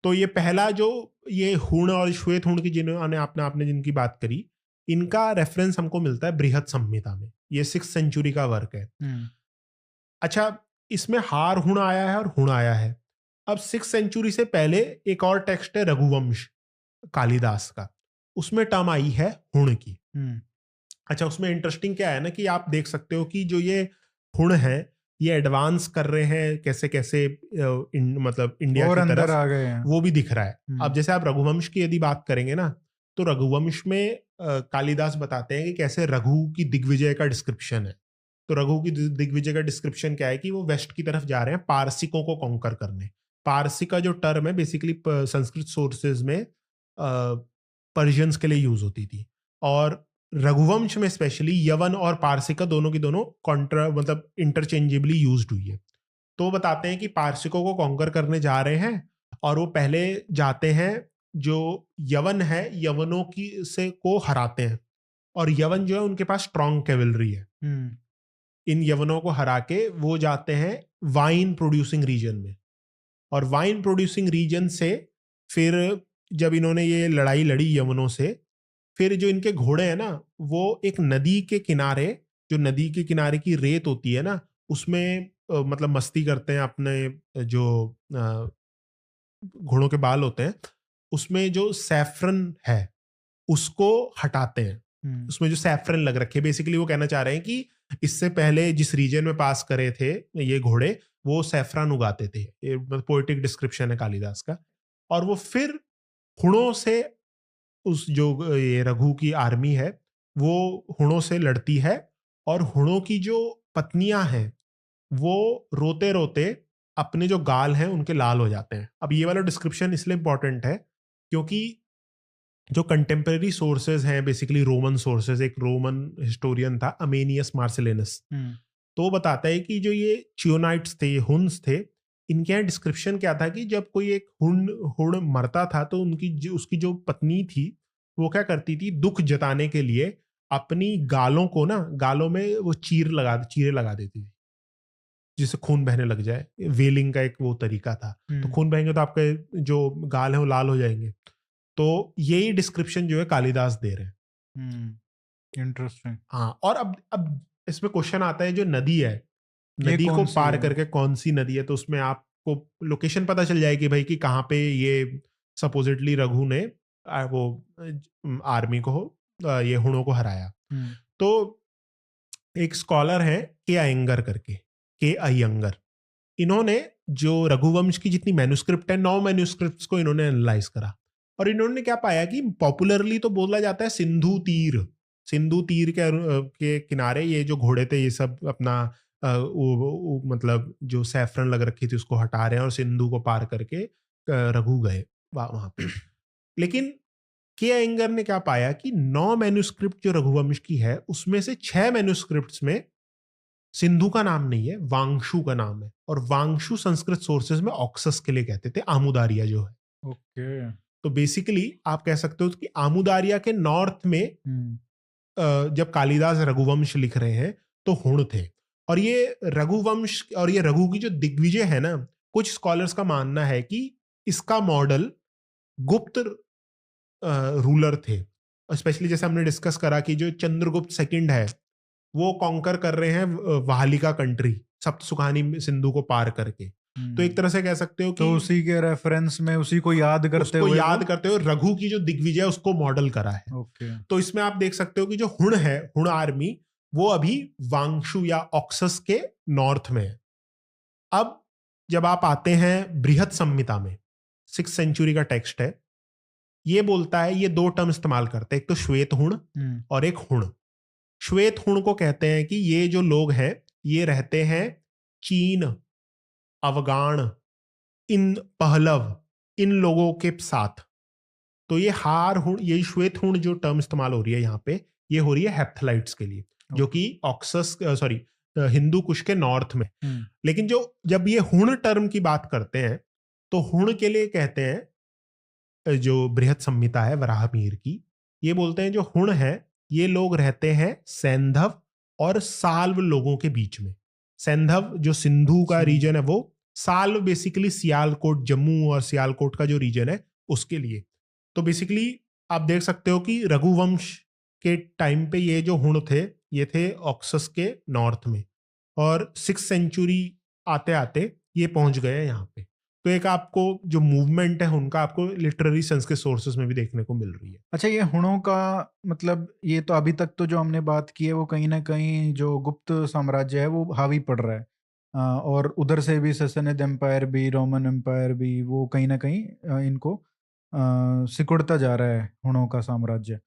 तो ये पहला जो ये हुण और श्वेत हुण की जिन्होंने आपने जिनकी बात करी, इनका रेफरेंस हमको मिलता है बृहद संहिता में। ये 6th सेंचुरी का वर्क है। अच्छा, इसमें हार हुण आया है और हुण आया है। अब 6th सेंचुरी से पहले एक और टेक्स्ट है रघुवंश कालिदास का, उसमें टर्म आई है हुण की। अच्छा, उसमें इंटरेस्टिंग क्या है ना कि आप देख सकते हो कि जो ये हुण है ये एडवांस कर रहे हैं कैसे कैसे मतलब इंडिया और की अंदर तरफ आ गए हैं। वो भी दिख रहा है। अब जैसे आप रघुवंश की यदि बात करेंगे ना, तो रघुवंश में कालिदास बताते हैं कि कैसे रघु की दिग्विजय का डिस्क्रिप्शन है। तो रघु की दिग्विजय का डिस्क्रिप्शन क्या है कि वो वेस्ट की तरफ जा रहे हैं पारसिकों को कॉन्कर करने। पारसी का जो टर्म है बेसिकली संस्कृत सोर्सेज में पर्शियंस के लिए यूज होती थी, और रघुवंश में स्पेशली यवन और पारसिका दोनों की दोनों कॉन्ट्रा मतलब इंटरचेंजेबली यूज्ड हुई है। तो वो बताते हैं कि पारसिकों को कॉन्कर करने जा रहे हैं, और वो पहले जाते हैं जो यवन है, यवनों की से को हराते हैं, और यवन जो है उनके पास स्ट्रॉन्ग कैवलरी है। इन यवनों को हरा के वो जाते हैं वाइन प्रोड्यूसिंग रीजन में, और वाइन प्रोड्यूसिंग रीजन से फिर जब इन्होंने ये लड़ाई लड़ी यवनों से, फिर जो इनके घोड़े हैं ना वो एक नदी के किनारे, जो नदी के किनारे की रेत होती है ना उसमें मतलब मस्ती करते हैं। अपने जो घोड़ों के बाल होते हैं उसमें जो सैफरन है उसको हटाते हैं। उसमें जो सैफरन लग रखे, बेसिकली वो कहना चाह रहे हैं कि इससे पहले जिस रीजन में पास करे थे ये घोड़े, वो सैफरन उगाते थे। ये पोएटिक डिस्क्रिप्शन है कालिदास का। और वो फिर हुणों से, उस जो ये रघु की आर्मी है वो हुणों से लड़ती है, और हुणों की जो पत्नियां हैं वो रोते रोते अपने जो गाल हैं उनके लाल हो जाते हैं। अब ये वाला डिस्क्रिप्शन इसलिए इंपॉर्टेंट है क्योंकि जो कंटेम्प्रेरी सोर्सेज हैं बेसिकली रोमन सोर्सेज, एक रोमन हिस्टोरियन था अमेनियस मार्सिलेनस, तो वो बताता है कि जो ये चियोनाइट्स थे, ये हुन्स थे, इनके यहाँ डिस्क्रिप्शन क्या था कि जब कोई एक हुण मरता था तो उसकी जो पत्नी थी वो क्या करती थी, दुख जताने के लिए अपनी गालों को ना, गालों में वो चीरे लगा देती थी जिससे खून बहने लग जाए। वेलिंग का एक वो तरीका था। तो खून बहेंगे तो आपके जो गाल हैं वो लाल हो जाएंगे। तो यही डिस्क्रिप्शन जो है कालिदास दे रहे हैं। इंटरेस्टिंग। हाँ, और अब इसमें क्वेश्चन आता है जो नदी है, नदी को पार करके कौन सी नदी है, तो उसमें आपको लोकेशन पता चल जाएगी भाई कि कहाँ पे ये सपोजिटली रघु ने वो आर्मी को ये हुणों को हराया। तो एक स्कॉलर है के अयंगर करके, के अयंगर, इन्होंने जो रघुवंश की जितनी मैन्युस्क्रिप्ट है 9 मैन्युस्क्रिप्ट्स को इन्होंने एनालाइज करा, और इन्होंने क्या पाया कि पॉपुलरली तो बोला जाता है सिंधु तीर के किनारे ये जो घोड़े थे ये सब अपना मतलब जो सैफरन लग रखी थी उसको हटा रहे हैं और सिंधु को पार करके रघु गए वहां पे। लेकिन के एंगर ने क्या पाया कि 9 मैन्युस्क्रिप्ट जो रघुवंश की है उसमें से 6 मैन्युस्क्रिप्ट्स में सिंधु का नाम नहीं है, वांगशु का नाम है। और वांगशु संस्कृत सोर्सेज में ऑक्सस के लिए कहते थे, आमुदारिया जो है। ओके। तो बेसिकली आप कह सकते हो कि आमुदारिया के नॉर्थ में जब कालिदास रघुवंश लिख रहे हैं तो हुण थे। और ये रघुवंश और ये रघु की जो दिग्विजय है ना, कुछ स्कॉलर्स का मानना है कि इसका मॉडल गुप्त रूलर थे। स्पेशली जैसे हमने डिस्कस करा कि जो चंद्रगुप्त सेकंड है वो कॉन्कर कर रहे हैं वाहलिका कंट्री सप्तसुखानी सिंधु को पार करके। तो एक तरह से कह सकते हो कि तो उसी के रेफरेंस में उसी को याद करते हुए रघु की जो दिग्विजय उसको मॉडल करा है। ओके। तो इसमें आप देख सकते हो कि जो हुण है, हुण आर्मी, वो अभी वांगशु या ऑक्सस के नॉर्थ में है। अब जब आप आते हैं बृहत संहिता में, 6th सेंचुरी का टेक्स्ट है, ये बोलता है, ये 2 टर्म इस्तेमाल करते हैं, एक तो श्वेत हुण और एक हुण। श्वेत हुण को कहते हैं कि ये जो लोग हैं ये रहते हैं चीन, अफगान, इन पहलव, इन लोगों के साथ। तो ये हार हुण, ये श्वेत हुण जो टर्म इस्तेमाल हो रही है यहाँ पे, ये हो रही है हेप्थलाइट्स के लिए, जो कि ऑक्सस हिंदू कुश के नॉर्थ में। लेकिन जब ये हुण टर्म की बात करते हैं तो हुण के लिए कहते हैं, जो बृहत संहिता है वराहमिहिर की, ये बोलते हैं जो हुण है ये लोग रहते हैं सैंधव और साल्व लोगों के बीच में। सैंधव जो सिंधु का रीजन है वो, साल्व बेसिकली सियालकोट, जम्मू और सियालकोट का जो रीजन है उसके लिए। तो बेसिकली आप देख सकते हो कि रघुवंश के टाइम पे ये जो हुण थे ये थे ऑक्सस के नॉर्थ में, और 6th सेंचुरी आते आते ये पहुंच गए यहाँ पे। तो एक आपको जो मूवमेंट है उनका आपको लिटरेरी संस्कृत सोर्सेस में भी देखने को मिल रही है। अच्छा, ये हुणों का मतलब, ये तो अभी तक तो जो हमने बात की है वो कहीं ना कहीं जो गुप्त साम्राज्य है वो हावी पड़ रहा है, और उधर से भी ससनिद एम्पायर भी, रोमन एम्पायर भी, वो कहीं ना कहीं इनको सिकुड़ता जा रहा है, हुणों का साम्राज्य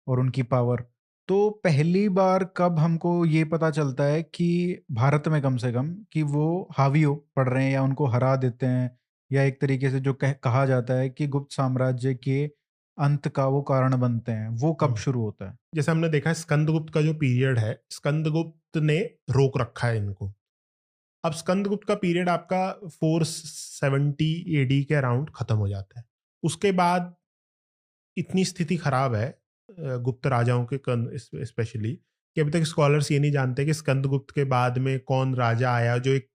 और उनकी पावर। तो पहली बार कब हमको ये पता चलता है कि भारत में कम से कम कि वो हावी पड़ रहे हैं या उनको हरा देते हैं, या एक तरीके से जो कहा जाता है कि गुप्त साम्राज्य के अंत का वो कारण बनते हैं, वो कब शुरू होता है? जैसे हमने देखा है स्कंदगुप्त का जो पीरियड है, स्कंदगुप्त ने रोक रखा है इनको। अब स्कंदगुप्त का पीरियड आपका 470 एडी के अराउंड खत्म हो जाता है। उसके बाद इतनी स्थिति खराब है गुप्त राजाओं के स्पेशली, कि अभी तक स्कॉलर्स ये नहीं जानते कि स्कंदगुप्त के बाद में कौन राजा आया, जो एक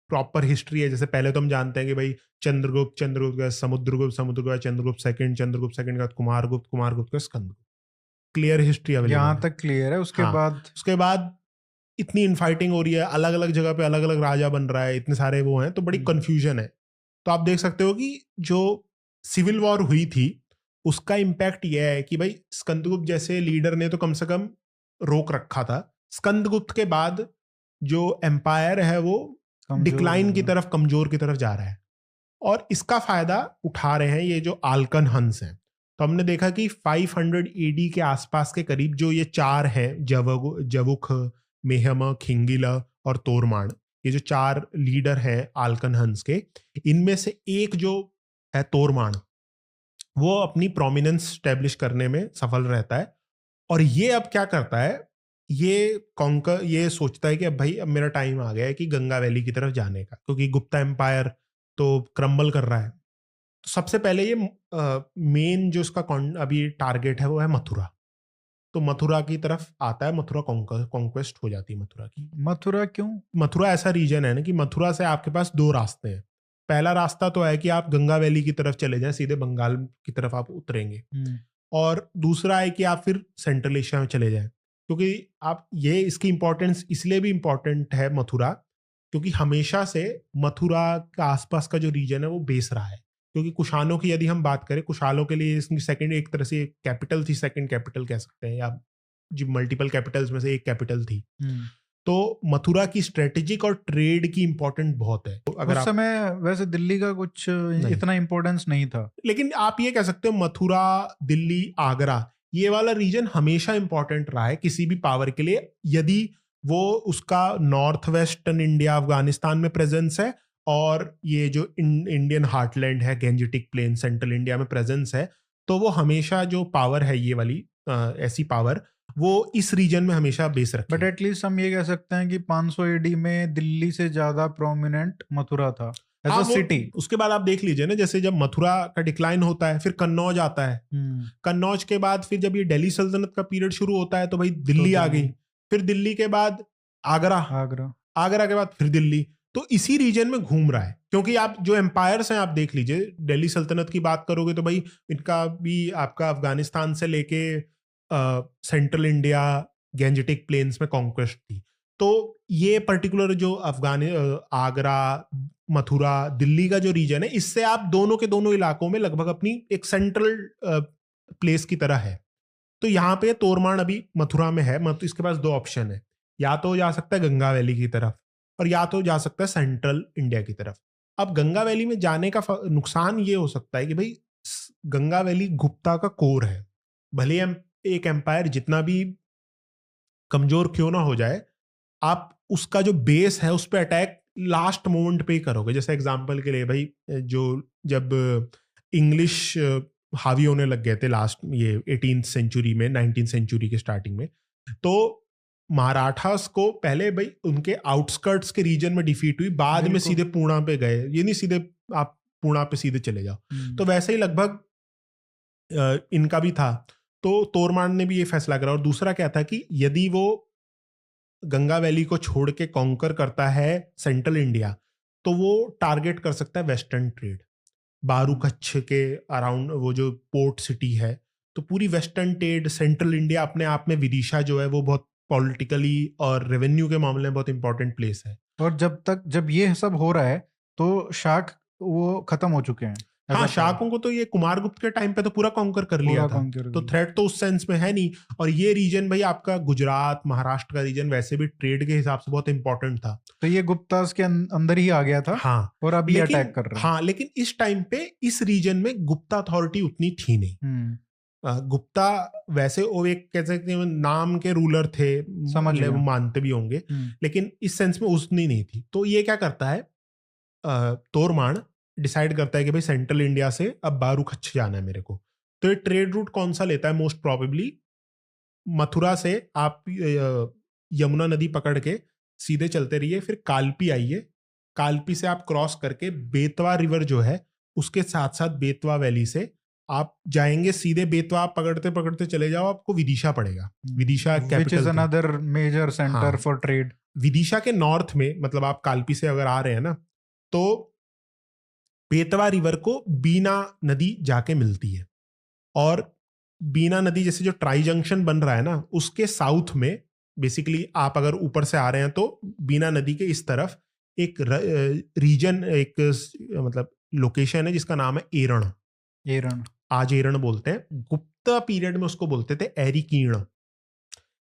प्रॉपर हिस्ट्री है। जैसे पहले तो हम जानते हैं कि भाई चंद्रगुप्त का समुद्रगुप्त का चंद्रगुप्त सेकंड का कुमारगुप्त का स्कंदगुप्त, क्लियर हिस्ट्री अवेलेबल है। यहाँ तक क्लियर है। उसके बाद इतनी इनफाइटिंग हो रही है, अलग अलग जगह पे अलग अलग राजा बन रहा है, इतने सारे वो हैं, तो बड़ी कंफ्यूजन है। तो आप देख सकते हो कि जो सिविल वॉर हुई थी उसका इम्पैक्ट यह है कि भाई स्कंदगुप्त जैसे लीडर ने तो कम से कम रोक रखा था। स्कंदगुप्त के बाद जो एम्पायर है वो डिक्लाइन की तरफ, कमजोर की तरफ जा रहा है, और इसका फायदा उठा रहे हैं ये जो आल्कन हंस हैं। तो हमने देखा कि 500 एडी के आसपास के करीब जो ये 4 हैं, जवुख, मेहम, खिंगिला और तोरमाण, ये जो 4 लीडर हैं आल्कन हंस के, इनमें से एक जो है तोरमाण, वो अपनी प्रोमिनेंस स्टैब्लिश करने में सफल रहता है। और ये अब क्या करता है, ये सोचता है कि अब भाई अब मेरा टाइम आ गया है कि गंगा वैली की तरफ जाने का, क्योंकि गुप्ता एम्पायर तो क्रम्बल कर रहा है। तो सबसे पहले ये मेन जो उसका अभी टारगेट है वो है मथुरा। तो मथुरा की तरफ आता है, मथुरा कॉन्क्वेस्ट हो जाती है मथुरा की। मथुरा क्यों? मथुरा ऐसा रीजन है ना कि मथुरा से आपके पास 2 रास्ते हैं। पहला रास्ता तो है कि आप गंगा वैली की तरफ चले जाएं, सीधे बंगाल की तरफ आप उतरेंगे, और दूसरा है कि आप फिर सेंट्रल एशिया में चले जाएं। क्योंकि आप ये, इसकी इंपॉर्टेंस इसलिए भी इंपॉर्टेंट है मथुरा, क्योंकि हमेशा से मथुरा का आसपास का जो रीजन है वो बेस रहा है। क्योंकि कुषाणों की यदि हम बात करें, कुषाणों के लिए इसकी सेकंड एक तरह से कैपिटल थी, सेकंड कैपिटल कह सकते हैं, या जो मल्टीपल कैपिटल्स में से एक कैपिटल थी। तो मथुरा की स्ट्रेटेजिक और ट्रेड की इंपॉर्टेंट बहुत है। अगर उस समय वैसे दिल्ली का कुछ इतना इंपॉर्टेंस नहीं था, लेकिन आप ये कह सकते हो मथुरा, दिल्ली, आगरा, ये वाला रीजन हमेशा इंपॉर्टेंट रहा है किसी भी पावर के लिए। यदि वो उसका नॉर्थ वेस्टर्न इंडिया अफगानिस्तान में प्रेजेंस है, और ये जो इंडियन हार्टलैंड है, गेंजेटिक प्लेन, सेंट्रल इंडिया में प्रेजेंस है। तो वो हमेशा जो पावर है ये वाली ऐसी पावर वो इस रीजन में हमेशा बेस रखी बट है। एटलीस्ट हम ये कह सकते हैं कि 500 एडी में दिल्ली से ज्यादा प्रोमिनेंट मथुरा था एज हाँ, अ वो सिटी। उसके बाद आप देख लीजिए ना, जैसे जब मथुरा का डिक्लाइन होता है फिर कन्नौज आता है, कन्नौज के बाद फिर जब ये दिल्ली सल्तनत का पीरियड शुरू होता है तो भाई दिल्ली आ गई, फिर दिल्ली के बाद आगरा, आगरा के बाद फिर दिल्ली। तो इसी रीजन में घूम रहा है, क्योंकि आप जो एम्पायर्स हैं आप देख लीजिए, दिल्ली सल्तनत की बात करोगे तो भाई इनका भी आपका अफगानिस्तान से लेके सेंट्रल इंडिया, गेंजेटिक प्लेन्स में कॉन्क्वेस्ट थी। तो ये पर्टिकुलर जो आगरा, मथुरा, दिल्ली का जो रीजन है, इससे आप दोनों के दोनों इलाकों में लगभग अपनी एक सेंट्रल प्लेस की तरह है। तो यहाँ पे तोरमान अभी मथुरा में है, मतलब इसके पास दो ऑप्शन है, या तो जा सकता है गंगा वैली की तरफ और या तो जा सकता है सेंट्रल इंडिया की तरफ। अब गंगा वैली में जाने का नुकसान ये हो सकता है कि भाई गंगा वैली गुप्ता का कोर है, भले हम एक एम्पायर जितना भी कमजोर क्यों ना हो जाए, आप उसका जो बेस है उस पर अटैक लास्ट मोमेंट पे ही करोगे। जैसे एग्जांपल के लिए भाई, जो जब इंग्लिश हावी होने लग गए थे लास्ट ये 18th सेंचुरी में, 19th सेंचुरी के स्टार्टिंग में, तो मराठास को पहले भाई उनके आउटस्कर्ट्स के रीजन में डिफीट हुई, बाद में सीधे पूर्णा पे गए। ये नहीं सीधे आप पूर्णा पे सीधे चले जाओ। तो वैसे ही लगभग इनका भी था। तो तोरमान ने भी ये फैसला करा। और दूसरा क्या था कि यदि वो गंगा वैली को छोड़ के कॉन्कर करता है सेंट्रल इंडिया, तो वो टारगेट कर सकता है वेस्टर्न ट्रेड, बारू कच्छ के अराउंड वो जो पोर्ट सिटी है। तो पूरी वेस्टर्न ट्रेड, सेंट्रल इंडिया अपने आप में, विदिशा जो है वो बहुत पॉलिटिकली और रेवेन्यू के मामले में बहुत इंपॉर्टेंट प्लेस है। और जब ये सब हो रहा है तो शाक वो खत्म हो चुके हैं। हाँ, शाकों को तो ये कुमारगुप्त के टाइम पे तो पूरा कॉन्कर कर लिया था, तो थ्रेट तो उस सेंस में है नहीं। और ये रीजन भाई आपका गुजरात, महाराष्ट्र का रीजन वैसे भी ट्रेड के हिसाब से बहुत इंपॉर्टेंट था, तो ये गुप्तास के अंदर ही आ गया था। हाँ, और अब ये अटैक कर रहे हैं। हाँ, लेकिन इस टाइम पे इस रीजन में गुप्ता अथॉरिटी उतनी थी नहीं। गुप्ता वैसे वो एक कह सकते हैं नाम के रूलर थे, समझ ले, वो मानते भी होंगे, लेकिन इस सेंस में उतनी नहीं थी। तो ये क्या करता है, तोरमान डिसाइड करता है कि भाई सेंट्रल इंडिया से अब बारू कच्छ जाना है मेरे को। तो ये ट्रेड रूट कौन सा लेता है? मोस्ट प्रोबेबली मथुरा से आप यमुना नदी पकड़ के सीधे चलते रहिए, फिर कालपी आइए, कालपी से आप क्रॉस करके बेतवा रिवर जो है उसके साथ साथ बेतवा वैली से आप जाएंगे सीधे। बेतवा पकड़ते पकड़ते चले जाओ, आपको विदिशा पड़ेगा। Vidisha capital, is another major centre for trade. Vidisha के नॉर्थ में, मतलब आप कालपी से अगर आ रहे हैं ना, तो बेतवा रिवर को बीना नदी जाके मिलती है। और बीना नदी जैसे जो ट्राई जंक्शन बन रहा है ना, उसके साउथ में बेसिकली आप अगर ऊपर से आ रहे हैं तो बीना नदी के इस तरफ एक रीजन, एक मतलब लोकेशन है जिसका नाम है एरण। आज एरण बोलते हैं, गुप्ता पीरियड में उसको बोलते थे एरिकीर्ण।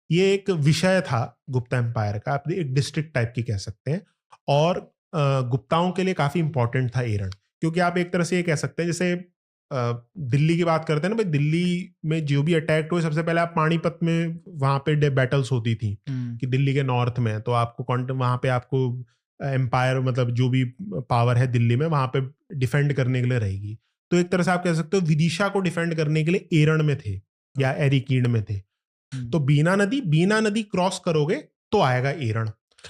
ये एक विषय था गुप्ता एम्पायर का, आप एक डिस्ट्रिक्ट टाइप की कह सकते हैं। और गुप्ताओं के लिए काफी इंपॉर्टेंट था एरण, क्योंकि आप एक तरह से ये कह सकते हैं, जैसे दिल्ली की बात करते हैं ना भाई, दिल्ली में जो भी अटैक हुए सबसे पहले आप पानीपत में, वहां पे बैटल्स होती थी कि दिल्ली के नॉर्थ में, तो आपको वहां पे आपको एम्पायर, मतलब जो भी पावर है दिल्ली में, वहां पे डिफेंड करने के लिए रहेगी। तो एक तरह से आप कह सकते हो विदिशा को डिफेंड करने के लिए एरण में थे या एरिकीर्ण में थे। तो बीना नदी क्रॉस करोगे तो आएगा एरण।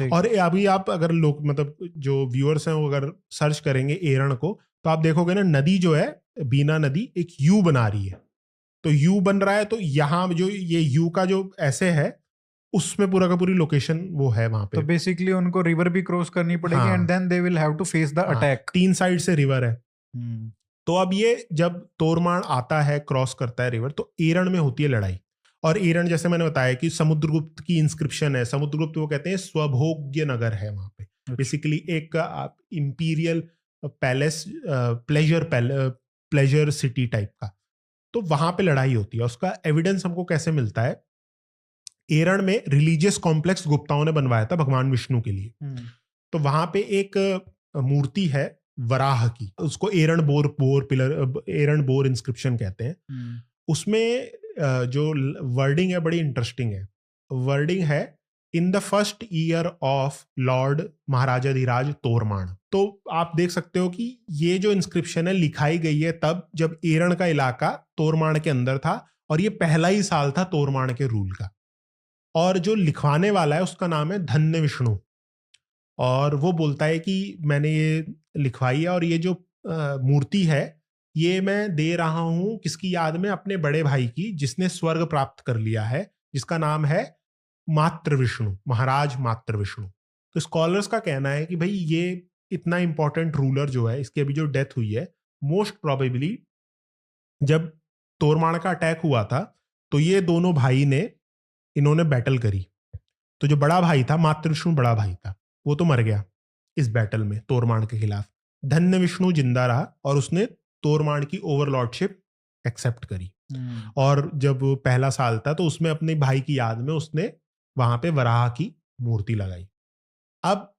और अभी आप अगर लोग, मतलब जो व्यूअर्स हैं वो अगर सर्च करेंगे एरण को, तो आप देखोगे ना, नदी जो है बीना नदी एक यू बना रही है। तो यू बन रहा है, तो यहाँ जो ये यू का जो ऐसे है, उसमें पूरा का पूरी लोकेशन वो है वहां पे। तो बेसिकली उनको रिवर भी क्रॉस करनी पड़ेगी, and then they will have to face the attack. 3 side से रिवर है। तो अब ये जब तोरमान आता है, क्रॉस करता है रिवर, तो एरण में होती है लड़ाई। और एरण, जैसे मैंने बताया कि समुद्रगुप्त की इंस्क्रिप्शन है, समुद्रगुप्त वो कहते हैं स्वभोग्य नगर है वहां पे। बेसिकली एक imperial palace, pleasure city type का। तो वहां पे लड़ाई होती है। उसका एविडेंस हमको कैसे मिलता है? एरण में रिलीजियस कॉम्प्लेक्स गुप्ताओं ने बनवाया था भगवान विष्णु के लिए। तो वहां पे एक मूर्ति है वराह की, उसको एरण बोर पिलर, एरण बोर इंस्क्रिप्शन कहते हैं। उसमें जो वर्डिंग है बड़ी इंटरेस्टिंग है। वर्डिंग है in the first year of lord Maharajadhiraja Toramana. तो आप देख सकते हो कि ये जो इंस्क्रिप्शन है लिखाई गई है तब जब एरण का इलाका तोरमाण के अंदर था और ये पहला ही साल था तोरमाण के रूल का। और जो लिखवाने वाला है उसका नाम है धन्य विष्णु, और वो बोलता है कि मैंने ये लिखवाई है और ये जो मूर्ति है ये मैं दे रहा हूं किसकी याद में, अपने बड़े भाई की जिसने स्वर्ग प्राप्त कर लिया है, जिसका नाम है मातृ विष्णु, महाराज मातृ विष्णु। तो स्कॉलर्स का कहना है कि भाई ये इतना इंपॉर्टेंट रूलर जो है, इसकी अभी जो डेथ हुई है, मोस्ट प्रोबेबली जब तोरमाण का अटैक हुआ था तो ये दोनों भाई ने इन्होंने बैटल करी। तो जो बड़ा भाई था, मातृ विष्णु बड़ा भाई था, वो तो मर गया इस बैटल में तोरमाण के खिलाफ। धन्य विष्णु जिंदा रहा और उसने तोरमाण की ओवरलॉर्डशिप एक्सेप्ट करी। और जब पहला साल था तो उसमें अपने भाई की याद में उसने वहां पे वराह की मूर्ति लगाई। अब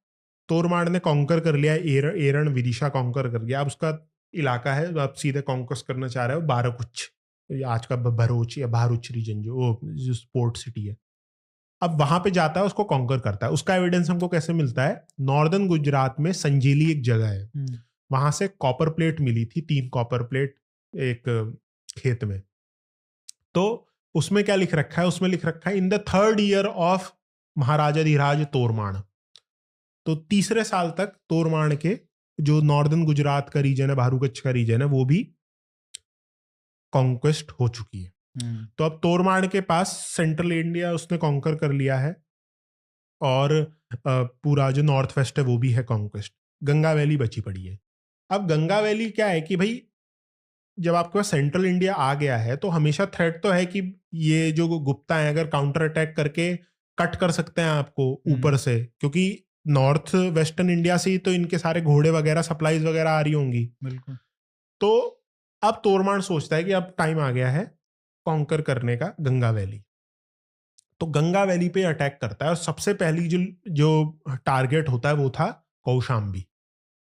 तोरमाण ने कॉन्कर कर लिया, एरण विदिशा कॉन्कर कर गया। अब उसका इलाका है, अब सीधे कॉन्कर्स करना चाह रहा है बाराकुच, आज का भरूच या भारूच रीजन जो स्पोर्ट सिटी है। अब वहां पे जाता है, उसको कॉन्कर करता है। उसका एविडेंस हमको कैसे मिलता है? नॉर्दर्न गुजरात में संजेली एक जगह है, वहां से कॉपर प्लेट मिली थी, 3 कॉपर प्लेट एक खेत में। तो उसमें क्या लिख रखा है? उसमें लिख रखा है in the 3rd year of महाराजाधिराज तोरमाण। तो तीसरे साल तक तोरमाण के जो नॉर्दर्न गुजरात का रीजन है, भारूकच्छ का रीजन है, वो भी कॉन्क्वेस्ट हो चुकी है। तो अब तोरमाण के पास सेंट्रल इंडिया उसने कॉन्कर कर लिया है और पूरा जो नॉर्थ वेस्ट है वो भी है कॉन्क्वेस्ट। गंगा वैली बची पड़ी है। अब गंगा वैली क्या है कि भाई जब आपके पास सेंट्रल इंडिया आ गया है तो हमेशा थ्रेट तो है कि ये जो गुप्ता है अगर काउंटर अटैक करके कट कर सकते हैं आपको ऊपर से, क्योंकि नॉर्थ वेस्टर्न इंडिया से ही तो इनके सारे घोड़े वगैरह सप्लाईज वगैरह आ रही होंगी। बिल्कुल। तो अब तोरमाण सोचता है कि अब टाइम आ गया है कॉन्कर करने का गंगा वैली। तो गंगा वैली पे अटैक करता है और सबसे पहली जो टारगेट होता है वो था कौशाम्बी,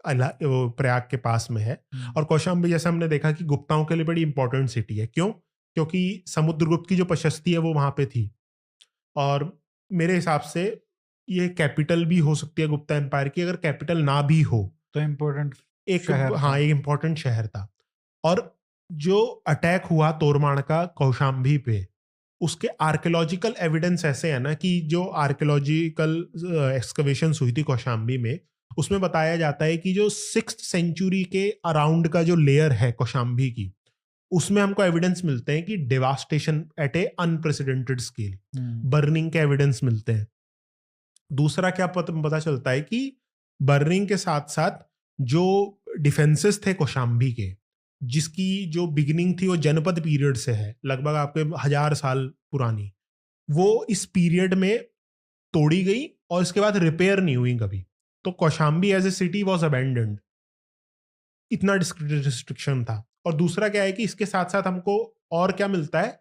वो प्रयाग के पास में है। और कौशाम्बी जैसे हमने देखा कि गुप्ताओं के लिए बड़ी इंपॉर्टेंट सिटी है। क्यों? क्योंकि समुद्रगुप्त की जो प्रशस्ति है वो वहां पे थी और मेरे हिसाब से ये कैपिटल भी हो सकती है गुप्ता एम्पायर की। अगर कैपिटल ना भी हो तो इम्पोर्टेंट एक एक इम्पोर्टेंट शहर था। और जो अटैक हुआ तोरमाण का कौशाम्बी पे, उसके आर्कियोलॉजिकल एविडेंस ऐसे है ना कि जो आर्कियोलॉजिकल एक्सकवेशंस हुई थी कौशाम्बी में, उसमें बताया जाता है कि जो 6th सेंचुरी के अराउंड का जो लेयर है कौशाम्बी की, उसमें हमको एविडेंस मिलते हैं कि डेवास्टेशन एट ए अनप्रेसिडेंटेड स्केल, बर्निंग के एविडेंस मिलते हैं। दूसरा क्या पता चलता है कि बर्निंग के साथ साथ जो डिफेंसेस थे कौशाम्बी के, जिसकी जो बिगिनिंग थी वो जनपद पीरियड से है, लगभग आपके 1000 साल पुरानी, वो इस पीरियड में तोड़ी गई और इसके बाद रिपेयर नहीं हुई कभी। तो Kaushambi as a city was abandoned. इतना रिस्ट्रिक्शन था। और दूसरा क्या है कि इसके साथ साथ हमको और क्या मिलता है,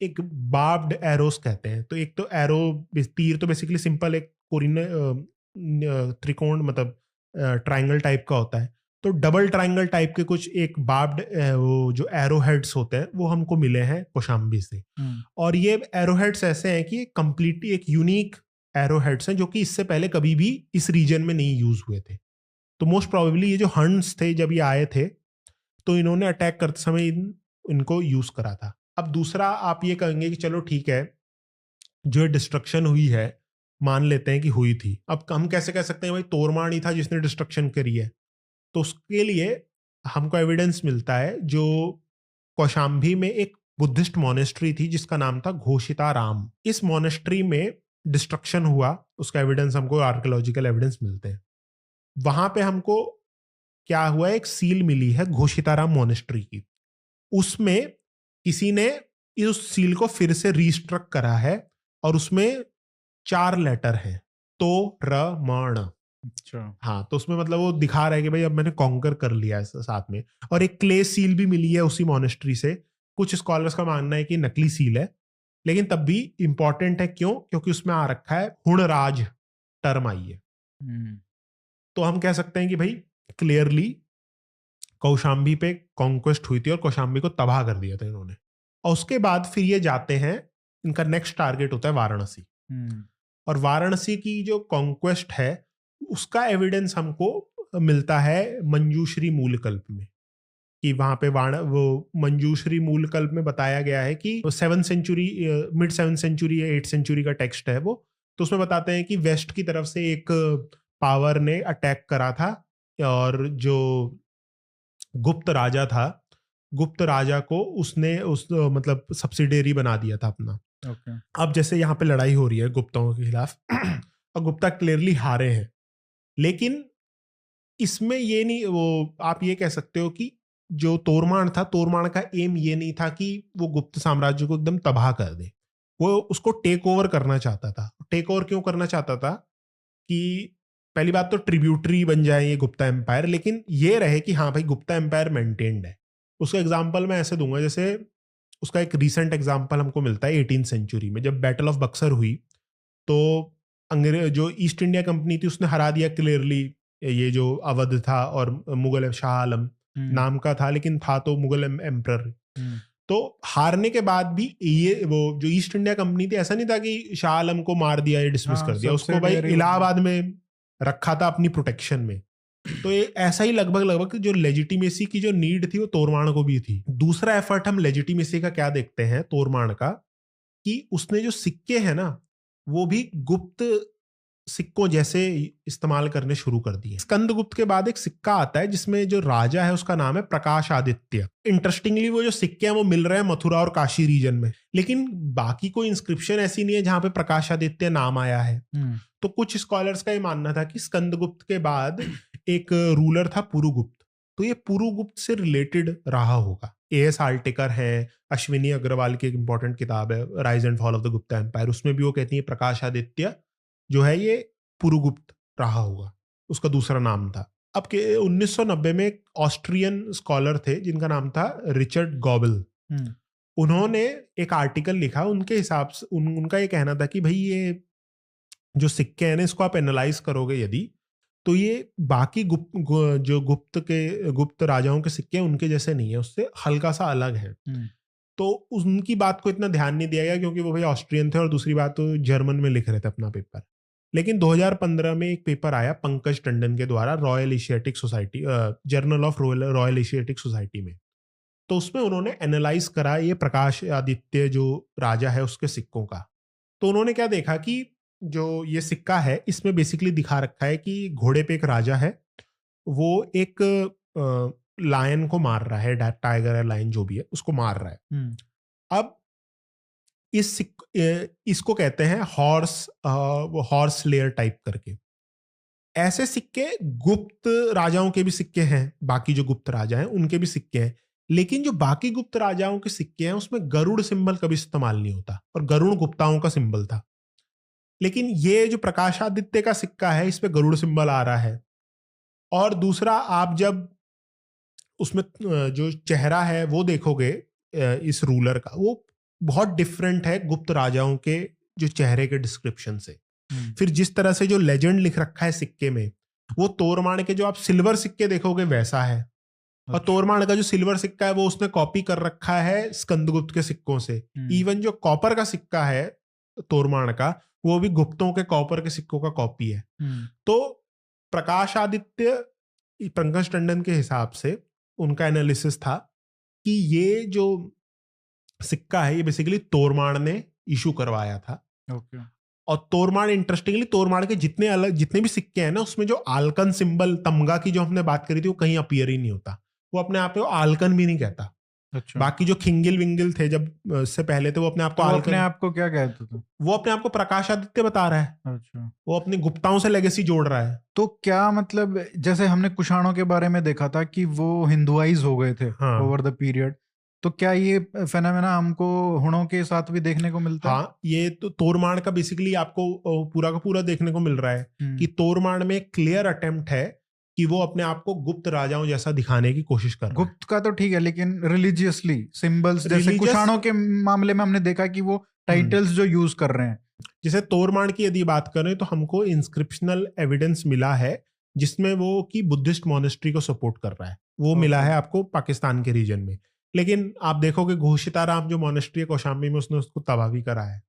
एक बार्ब्ड एरोस कहते हैं। तो एक तो एरो, तीर तो बेसिकली सिंपल एक त्रिकोण मतलब ट्राइंगल टाइप का होता है। तो डबल ट्राइंगल टाइप के कुछ एक बार्ब्ड वो जो एरो हेड्स होते हैं वो हमको मिले हैं कौशाम्बी से। और ये एरो हेड्स ऐसे हैं कि कंप्लीटली एक यूनिक एरो हेड्स हैं जो कि इससे पहले कभी भी इस रीजन में नहीं यूज हुए थे। तो मोस्ट प्रोबेबली ये जो हंट्स थे जब ये आए थे तो इन्होंने अटैक करते समय इनको यूज करा था। अब दूसरा आप ये कहेंगे कि चलो ठीक है, जो डिस्ट्रक्शन हुई है मान लेते हैं कि हुई थी, अब हम कैसे कह सकते हैं भाई तोरमाण ही था जिसने डिस्ट्रक्शन करी है? तो उसके लिए हमको एविडेंस मिलता है जो कौशाम्बी में एक बुद्धिस्ट मॉनेस्ट्री थी जिसका नाम था घोषिताराम। इस मॉनेस्ट्री में डिस्ट्रक्शन हुआ, उसका एविडेंस हमको आर्कियोलॉजिकल एविडेंस मिलते हैं। वहां पे हमको क्या हुआ, एक सील मिली है घोषिताराम मॉनेस्ट्री की। उसमें किसी ने उस सील को फिर से रीस्ट्रक करा है और उसमें 4 लेटर हैं, तो र म। अच्छा। हाँ, तो उसमें मतलब वो दिखा रहा है कि भाई अब मैंने कॉन्कर कर लिया है साथ में। और एक क्ले सील भी मिली है उसी मॉनेस्ट्री से। कुछ स्कॉलर्स का मानना है कि नकली सील है, लेकिन तब भी इंपॉर्टेंट है। क्यों? क्योंकि उसमें आ रखा है हुणराज टर्म आई है। तो हम कह सकते हैं कि भाई क्लियरली कौशाम्बी पे कॉन्क्वेस्ट हुई थी और कौशाम्बी को तबाह कर दिया था इन्होंने। और उसके बाद फिर ये जाते हैं, इनका नेक्स्ट टारगेट होता है वाराणसी। और वाराणसी की जो कॉन्क्वेस्ट है उसका एविडेंस हमको मिलता है मंजूश्री मूलकल्प में, कि वहां पे वो मंजूश्री मूलकल्प में बताया गया है कि 7th century, mid 7th century या 8th सेंचुरी का टेक्स्ट है वो। तो उसमें बताते हैं कि वेस्ट की तरफ से एक पावर ने अटैक करा था और जो गुप्त राजा था, गुप्त राजा को उसने मतलब सब्सिडियरी बना दिया था अपना। ओके। अब जैसे यहाँ पे लड़ाई हो रही है गुप्ताओं के खिलाफ और गुप्ता क्लियरली हारे हैं, लेकिन इसमें ये नहीं, वो आप ये कह सकते हो कि जो तोरमाण था, तोरमाण का एम ये नहीं था कि वो गुप्त साम्राज्य को एकदम तबाह कर दे, वो उसको टेक ओवर करना चाहता था। टेक ओवर क्यों करना चाहता था कि पहली बात तो ट्रिब्यूटरी बन जाए ये गुप्ता एम्पायर, लेकिन ये रहे कि हाँ भाई गुप्ता एम्पायर मेंटेन्ड है। उसका एग्जाम्पल मैं ऐसे दूंगा, जैसे उसका एक रीसेंट एग्जाम्पल हमको मिलता है 18th सेंचुरी में, जब बैटल ऑफ बक्सर हुई तो अंग्रेज जो ईस्ट इंडिया कंपनी थी उसने हरा दिया क्लियरली ये जो अवध था, और मुगल शाह आलम नाम का था लेकिन था तो मुगल एम्परर। तो हारने के बाद भी ये वो जो ईस्ट इंडिया कंपनी थी, ऐसा नहीं था कि शाह आलम को मार दिया या डिसमिस कर दिया, उसको भाई इलाहाबाद में रखा था अपनी प्रोटेक्शन में। तो ये ऐसा ही लगभग जो लेजिटिमेसी की जो नीड थी वो तोरमाण को भी थी। दूसरा एफर्ट हम लेजिटिमेसी का क्या देखते हैं तोरमाण का, कि उसने जो सिक्के हैं ना वो भी गुप्त सिक्कों जैसे इस्तेमाल करने शुरू कर दिए। स्कंदगुप्त के बाद एक सिक्का आता है जिसमें जो राजा है उसका नाम है प्रकाश आदित्य। इंटरेस्टिंगली वो जो सिक्के हैं वो मिल रहे हैं मथुरा और काशी रीजन में, लेकिन बाकी कोई इंस्क्रिप्शन ऐसी नहीं है जहां पे प्रकाश आदित्य नाम आया है। तो कुछ स्कॉलर्स का ये मानना था कि स्कंदगुप्त के बाद एक रूलर था पुरुगुप्त, तो ये पुरुगुप्त से रिलेटेड रहा होगा। A.S. आर्टिकर है, अश्विनी अग्रवाल की एक इंपॉर्टेंट किताब है rise and fall of the Gupta empire, उसमें भी वो कहती है प्रकाश आदित्य जो है ये पुरुगुप्त रहा होगा, उसका दूसरा नाम था। अब के 1990 में एक ऑस्ट्रियन स्कॉलर थे जिनका नाम था रिचर्ड गॉबल। उन्होंने एक आर्टिकल लिखा, उनके हिसाब से उनका ये कहना था कि भाई ये जो सिक्के हैं ना इसको आप एनालाइज करोगे यदि, तो ये बाकी जो गुप्त राजाओं के सिक्के हैं उनके जैसे नहीं है, उससे हल्का सा अलग है। तो उनकी बात को इतना ध्यान नहीं दिया गया क्योंकि वो भाई ऑस्ट्रियन थे, और दूसरी बात तो जर्मन में लिख रहे थे अपना पेपर। लेकिन 2015 में एक पेपर आया पंकज टंडन के द्वारा royal Asiatic society, journal of royal Asiatic society में। तो उसमें उन्होंने एनालाइज करा ये प्रकाश आदित्य जो राजा है उसके सिक्कों का। तो उन्होंने क्या देखा कि जो ये सिक्का है इसमें बेसिकली दिखा रखा है कि घोड़े पे एक राजा है, वो एक लायन को मार रहा है, टाइगर है लायन जो भी है उसको मार रहा है। अब इसको कहते हैं हॉर्स लेयर टाइप करके। ऐसे सिक्के गुप्त राजाओं के भी सिक्के हैं, बाकी जो गुप्त राजा हैं उनके भी सिक्के हैं, लेकिन जो बाकी गुप्त राजाओं के सिक्के हैं उसमें गरुड़ सिंबल कभी इस्तेमाल नहीं होता, और गरुड़ गुप्ताओं का सिंबल था। लेकिन ये जो प्रकाशादित्य का सिक्का है इस पे गरुड़ सिंबल आ रहा है। और दूसरा, आप जब उसमें जो चेहरा है वो देखोगे इस रूलर का, वो बहुत डिफरेंट है गुप्त राजाओं के जो चेहरे के डिस्क्रिप्शन से। फिर जिस तरह से जो लेजेंड लिख रखा है सिक्के में, वो तोरमाण के जो आप सिल्वर सिक्के देखोगे वैसा है। और तोरमाण का जो सिल्वर सिक्का है वो उसने कॉपी कर रखा है स्कंदगुप्त के सिक्कों से। इवन जो कॉपर का सिक्का है तोरमाण का, वो भी गुप्तों के कॉपर के सिक्कों का कॉपी है। तो प्रकाश आदित्य, पंकज टंडन के हिसाब से उनका एनालिसिस था कि ये जो सिक्का है ये बेसिकली तोरमाण ने इशू करवाया था। और तोरमाण, इंटरेस्टिंगली तोरमाण के जितने भी सिक्के हैं ना उसमें जो आल्कन सिंबल, तमगा की जो हमने बात करी थी, वो कहीं अपीयर ही नहीं होता। वो अपने आप में आल्कन भी नहीं कहता। अच्छा। बाकी जो खिंगिल विंगिल थे जब से पहले थे, वो अपने आप को अपने आप को क्या कहते थे? वो अपने आप को प्रकाश आदित्य बता रहा है। अच्छा। वो अपनी गुप्ताओं से लेगेसी जोड़ रहा है। तो क्या मतलब, जैसे हमने कुषाणों के बारे में देखा था कि वो हिंदुआइज हो गए थे ओवर द पीरियड, तो क्या ये फेनोमेना हमको हुणों के साथ भी देखने को मिलता है? हाँ, ये तो तोरमाण का बेसिकली आपको पूरा का पूरा देखने को मिल रहा है कि तोरमाण में क्लियर अटेम्प्ट है कि वो अपने आप को गुप्त राजाओं जैसा दिखाने की कोशिश कर रहा है। गुप्त का तो ठीक है, लेकिन रिलीजियसली सिंबल्स, जैसे कुषाणों के मामले में हमने देखा कि वो टाइटल्स जो यूज कर रहे हैं। जैसे तोरमाण की यदि बात करें तो हमको इंस्क्रिप्शनल एविडेंस मिला है जिसमें वो कि बुद्धिस्ट मॉनेस्ट्री को सपोर्ट कर रहा है, वो मिला है आपको पाकिस्तान के रीजन में। लेकिन आप देखोगे घोषिताराम जो मॉनेस्ट्री है कौशाम्बी में, उसने उसको तबाह भी करा है।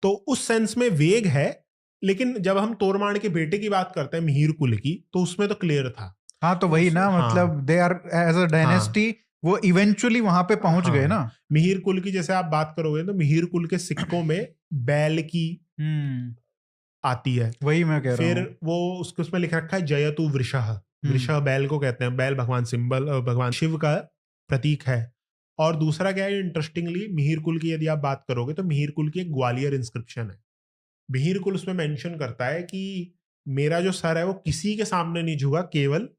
तो उस सेंस में वेग है, लेकिन जब हम तोरमाण के बेटे की बात करते हैं मिहिर कुल की, तो उसमें तो क्लियर था। हाँ तो वही ना, मतलब they are as a dynasty वो इवेंचुअली वहां पे पहुंच गए ना। मिहिर कुल की जैसे आप बात करोगे तो मिहिर कुल के सिक्कों में बैल की आती है। वही मैं कह रहा फिर हूँ। वो उसमें लिख रखा है जयतु वृषः। वृषः बैल को कहते हैं, बैल भगवान सिंबल, भगवान शिव का प्रतीक है। और दूसरा क्या है, इंटरेस्टिंगली मिहिर कुल की यदि आप बात करोगे तो मिहिर कुल की एक ग्वालियर इंस्क्रिप्शन है। मिहिर कुल उसमें मेंशन करता है कि मेरा जो सर है वो किसी के सामने नहीं झुका, केवल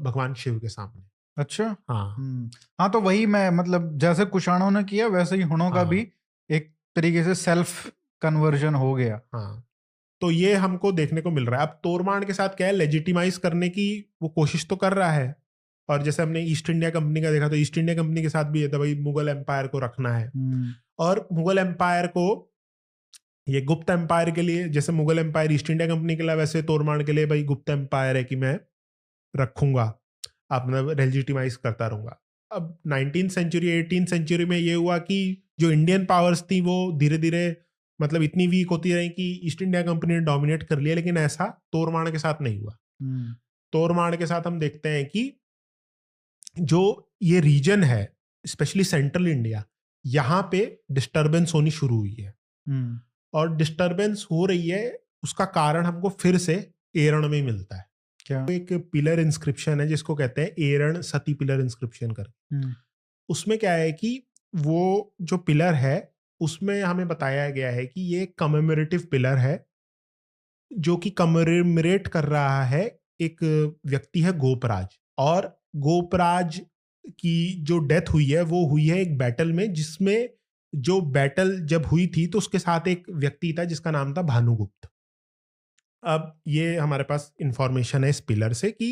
भगवान शिव के सामने। अच्छा। हाँ हाँ तो वही मैं, मतलब जैसे कुषाणों ने किया वैसे ही हुणों का भी एक तरीके से सेल्फ कन्वर्जन हो गया। हाँ, तो ये हमको देखने को मिल रहा है। अब तोरमाण के साथ क्या है, लेजिटिमाइज करने की वो कोशिश तो कर रहा है। और जैसे हमने ईस्ट इंडिया कंपनी का देखा, तो ईस्ट इंडिया कंपनी के साथ भी ये था भाई, मुगल एम्पायर को रखना है। और मुगल एम्पायर को, ये गुप्त एम्पायर के लिए, जैसे Mughal empire East India Company के लिए, वैसे तोरमाण के लिए भाई गुप्त एम्पायर है कि मैं रखूंगा, अपना लेजिटिमाइज करता रहूंगा। अब 19th सेंचुरी 18th सेंचुरी में ये हुआ कि जो इंडियन पावर्स थी वो धीरे धीरे मतलब इतनी वीक होती रही कि ईस्ट इंडिया कंपनी ने डोमिनेट कर लिया, लेकिन ऐसा तोरमाण के साथ नहीं हुआ। तोरमाण के साथ हम देखते हैं कि जो ये रीजन है, स्पेशली सेंट्रल इंडिया, यहाँ पे डिस्टरबेंस होनी शुरू हुई है। और डिस्टरबेंस हो रही है, उसका कारण हमको फिर से एरण में मिलता है। क्या? एक पिलर इंस्क्रिप्शन है जिसको कहते हैं एरण सती पिलर इंस्क्रिप्शन कर। उसमें क्या है कि वो जो पिलर है उसमें हमें बताया गया है कि ये कमेमोरेटिव पिलर है जो कि कमेमोरेट कर रहा है एक व्यक्ति है गोपराज। और गोपराज की जो डेथ हुई है वो हुई है एक बैटल में, जिसमें जो बैटल जब हुई थी तो उसके साथ एक व्यक्ति था जिसका नाम था भानुगुप्त। अब ये हमारे पास इंफॉर्मेशन है इस पिलर से कि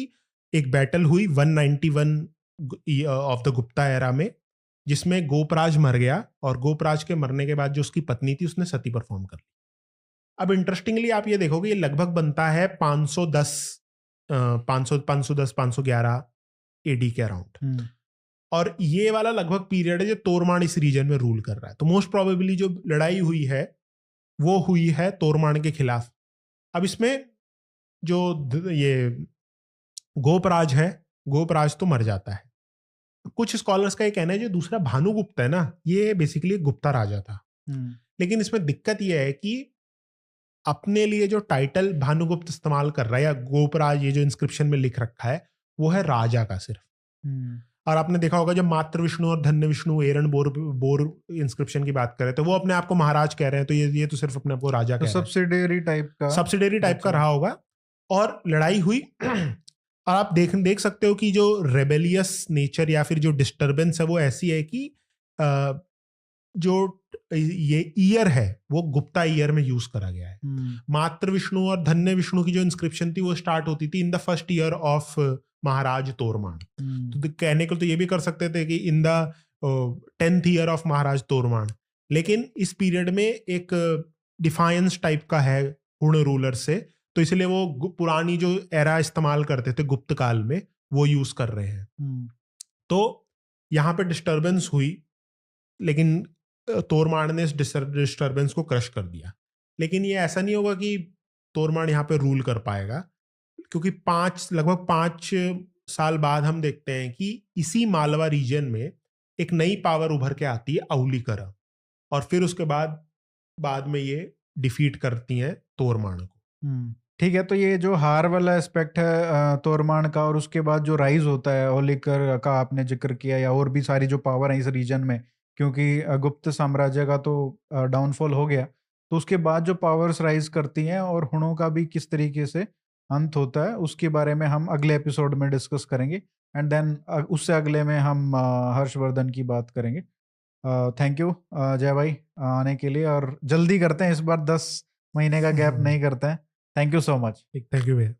एक बैटल हुई 191 ऑफ द गुप्ता एरा में, जिसमें गोपराज मर गया। और गोपराज के मरने के बाद जो उसकी पत्नी थी उसने सती परफॉर्म कर ली। अब इंटरेस्टिंगली आप ये देखोगे, ये लगभग बनता है 510 510 511 एडी के अराउंड। और ये वाला लगभग पीरियड है जो तोरमाण इस रीजन में रूल कर रहा है। तो मोस्ट प्रोबेबली जो लड़ाई हुई है वो हुई है तोरमाण के खिलाफ। अब इसमें जो ये गोपराज है, गोपराज तो मर जाता है। कुछ स्कॉलर्स का ये कहना है जो दूसरा भानुगुप्त है ना, ये बेसिकली गुप्ता राजा था। लेकिन इसमें दिक्कत ये है कि अपने लिए जो टाइटल भानुगुप्त इस्तेमाल कर रहा है, या गोपराज ये जो इंस्क्रिप्शन में लिख रखा है, वो है राजा का सिर्फ। और आपने देखा होगा जब मातृ विष्णु और धन्य विष्णु एरण बोर इंस्क्रिप्शन की बात करें तो वो अपने आप को महाराज कह रहे हैं, तो ये तो सिर्फ अपने आप को राजा कह रहे हैं। सब्सिडियरी टाइप का रहा होगा। और लड़ाई हुई और आप देख सकते हो कि जो रेबेलियस नेचर या फिर जो डिस्टर्बेंस है वो ऐसी है कि जो ये ईयर है वो गुप्ता ईयर में यूज करा गया है। मातृ विष्णु और धन्य विष्णु की जो इंस्क्रिप्शन थी वो स्टार्ट होती थी in the first year of Maharaj Toramana. तो कहने को तो ये भी कर सकते थे कि in the 10th year of Maharaj Toramana. लेकिन इस पीरियड में एक डिफायंस टाइप का है हुण रूलर से, तो इसलिए वो पुरानी जो एरा इस्तेमाल करते थे गुप्त काल में वो यूज कर रहे हैं। तो यहाँ पे डिस्टर्बेंस हुई, लेकिन तोरमाण ने इस डिस्टर्बेंस को क्रश कर दिया। लेकिन ये ऐसा नहीं होगा कि तोरमाण यहाँ पे रूल कर पाएगा, क्योंकि लगभग 5 साल बाद हम देखते हैं कि इसी मालवा रीजन में एक नई पावर उभर के आती है, अवलीकरा। और फिर उसके बाद में ये डिफीट करती हैं तोरमाण को। ठीक है, तो ये जो हार वाला एस्पेक्ट है तोरमाण का, और उसके बाद जो राइज होता है अवलीकर का आपने जिक्र किया, या और भी सारी जो पावर है इस रीजन में, क्योंकि गुप्त साम्राज्य का तो डाउनफॉल हो गया, तो उसके बाद जो पावर्स राइज करती हैं और हुणों का भी किस तरीके से अंत होता है, उसके बारे में हम अगले एपिसोड में डिस्कस करेंगे। एंड देन उससे अगले में हम हर्षवर्धन की बात करेंगे। थैंक यू जय भाई आने के लिए, और जल्दी करते हैं इस बार, 10 महीने का गैप नहीं करते हैं। Thank you so much. Thank you भैया।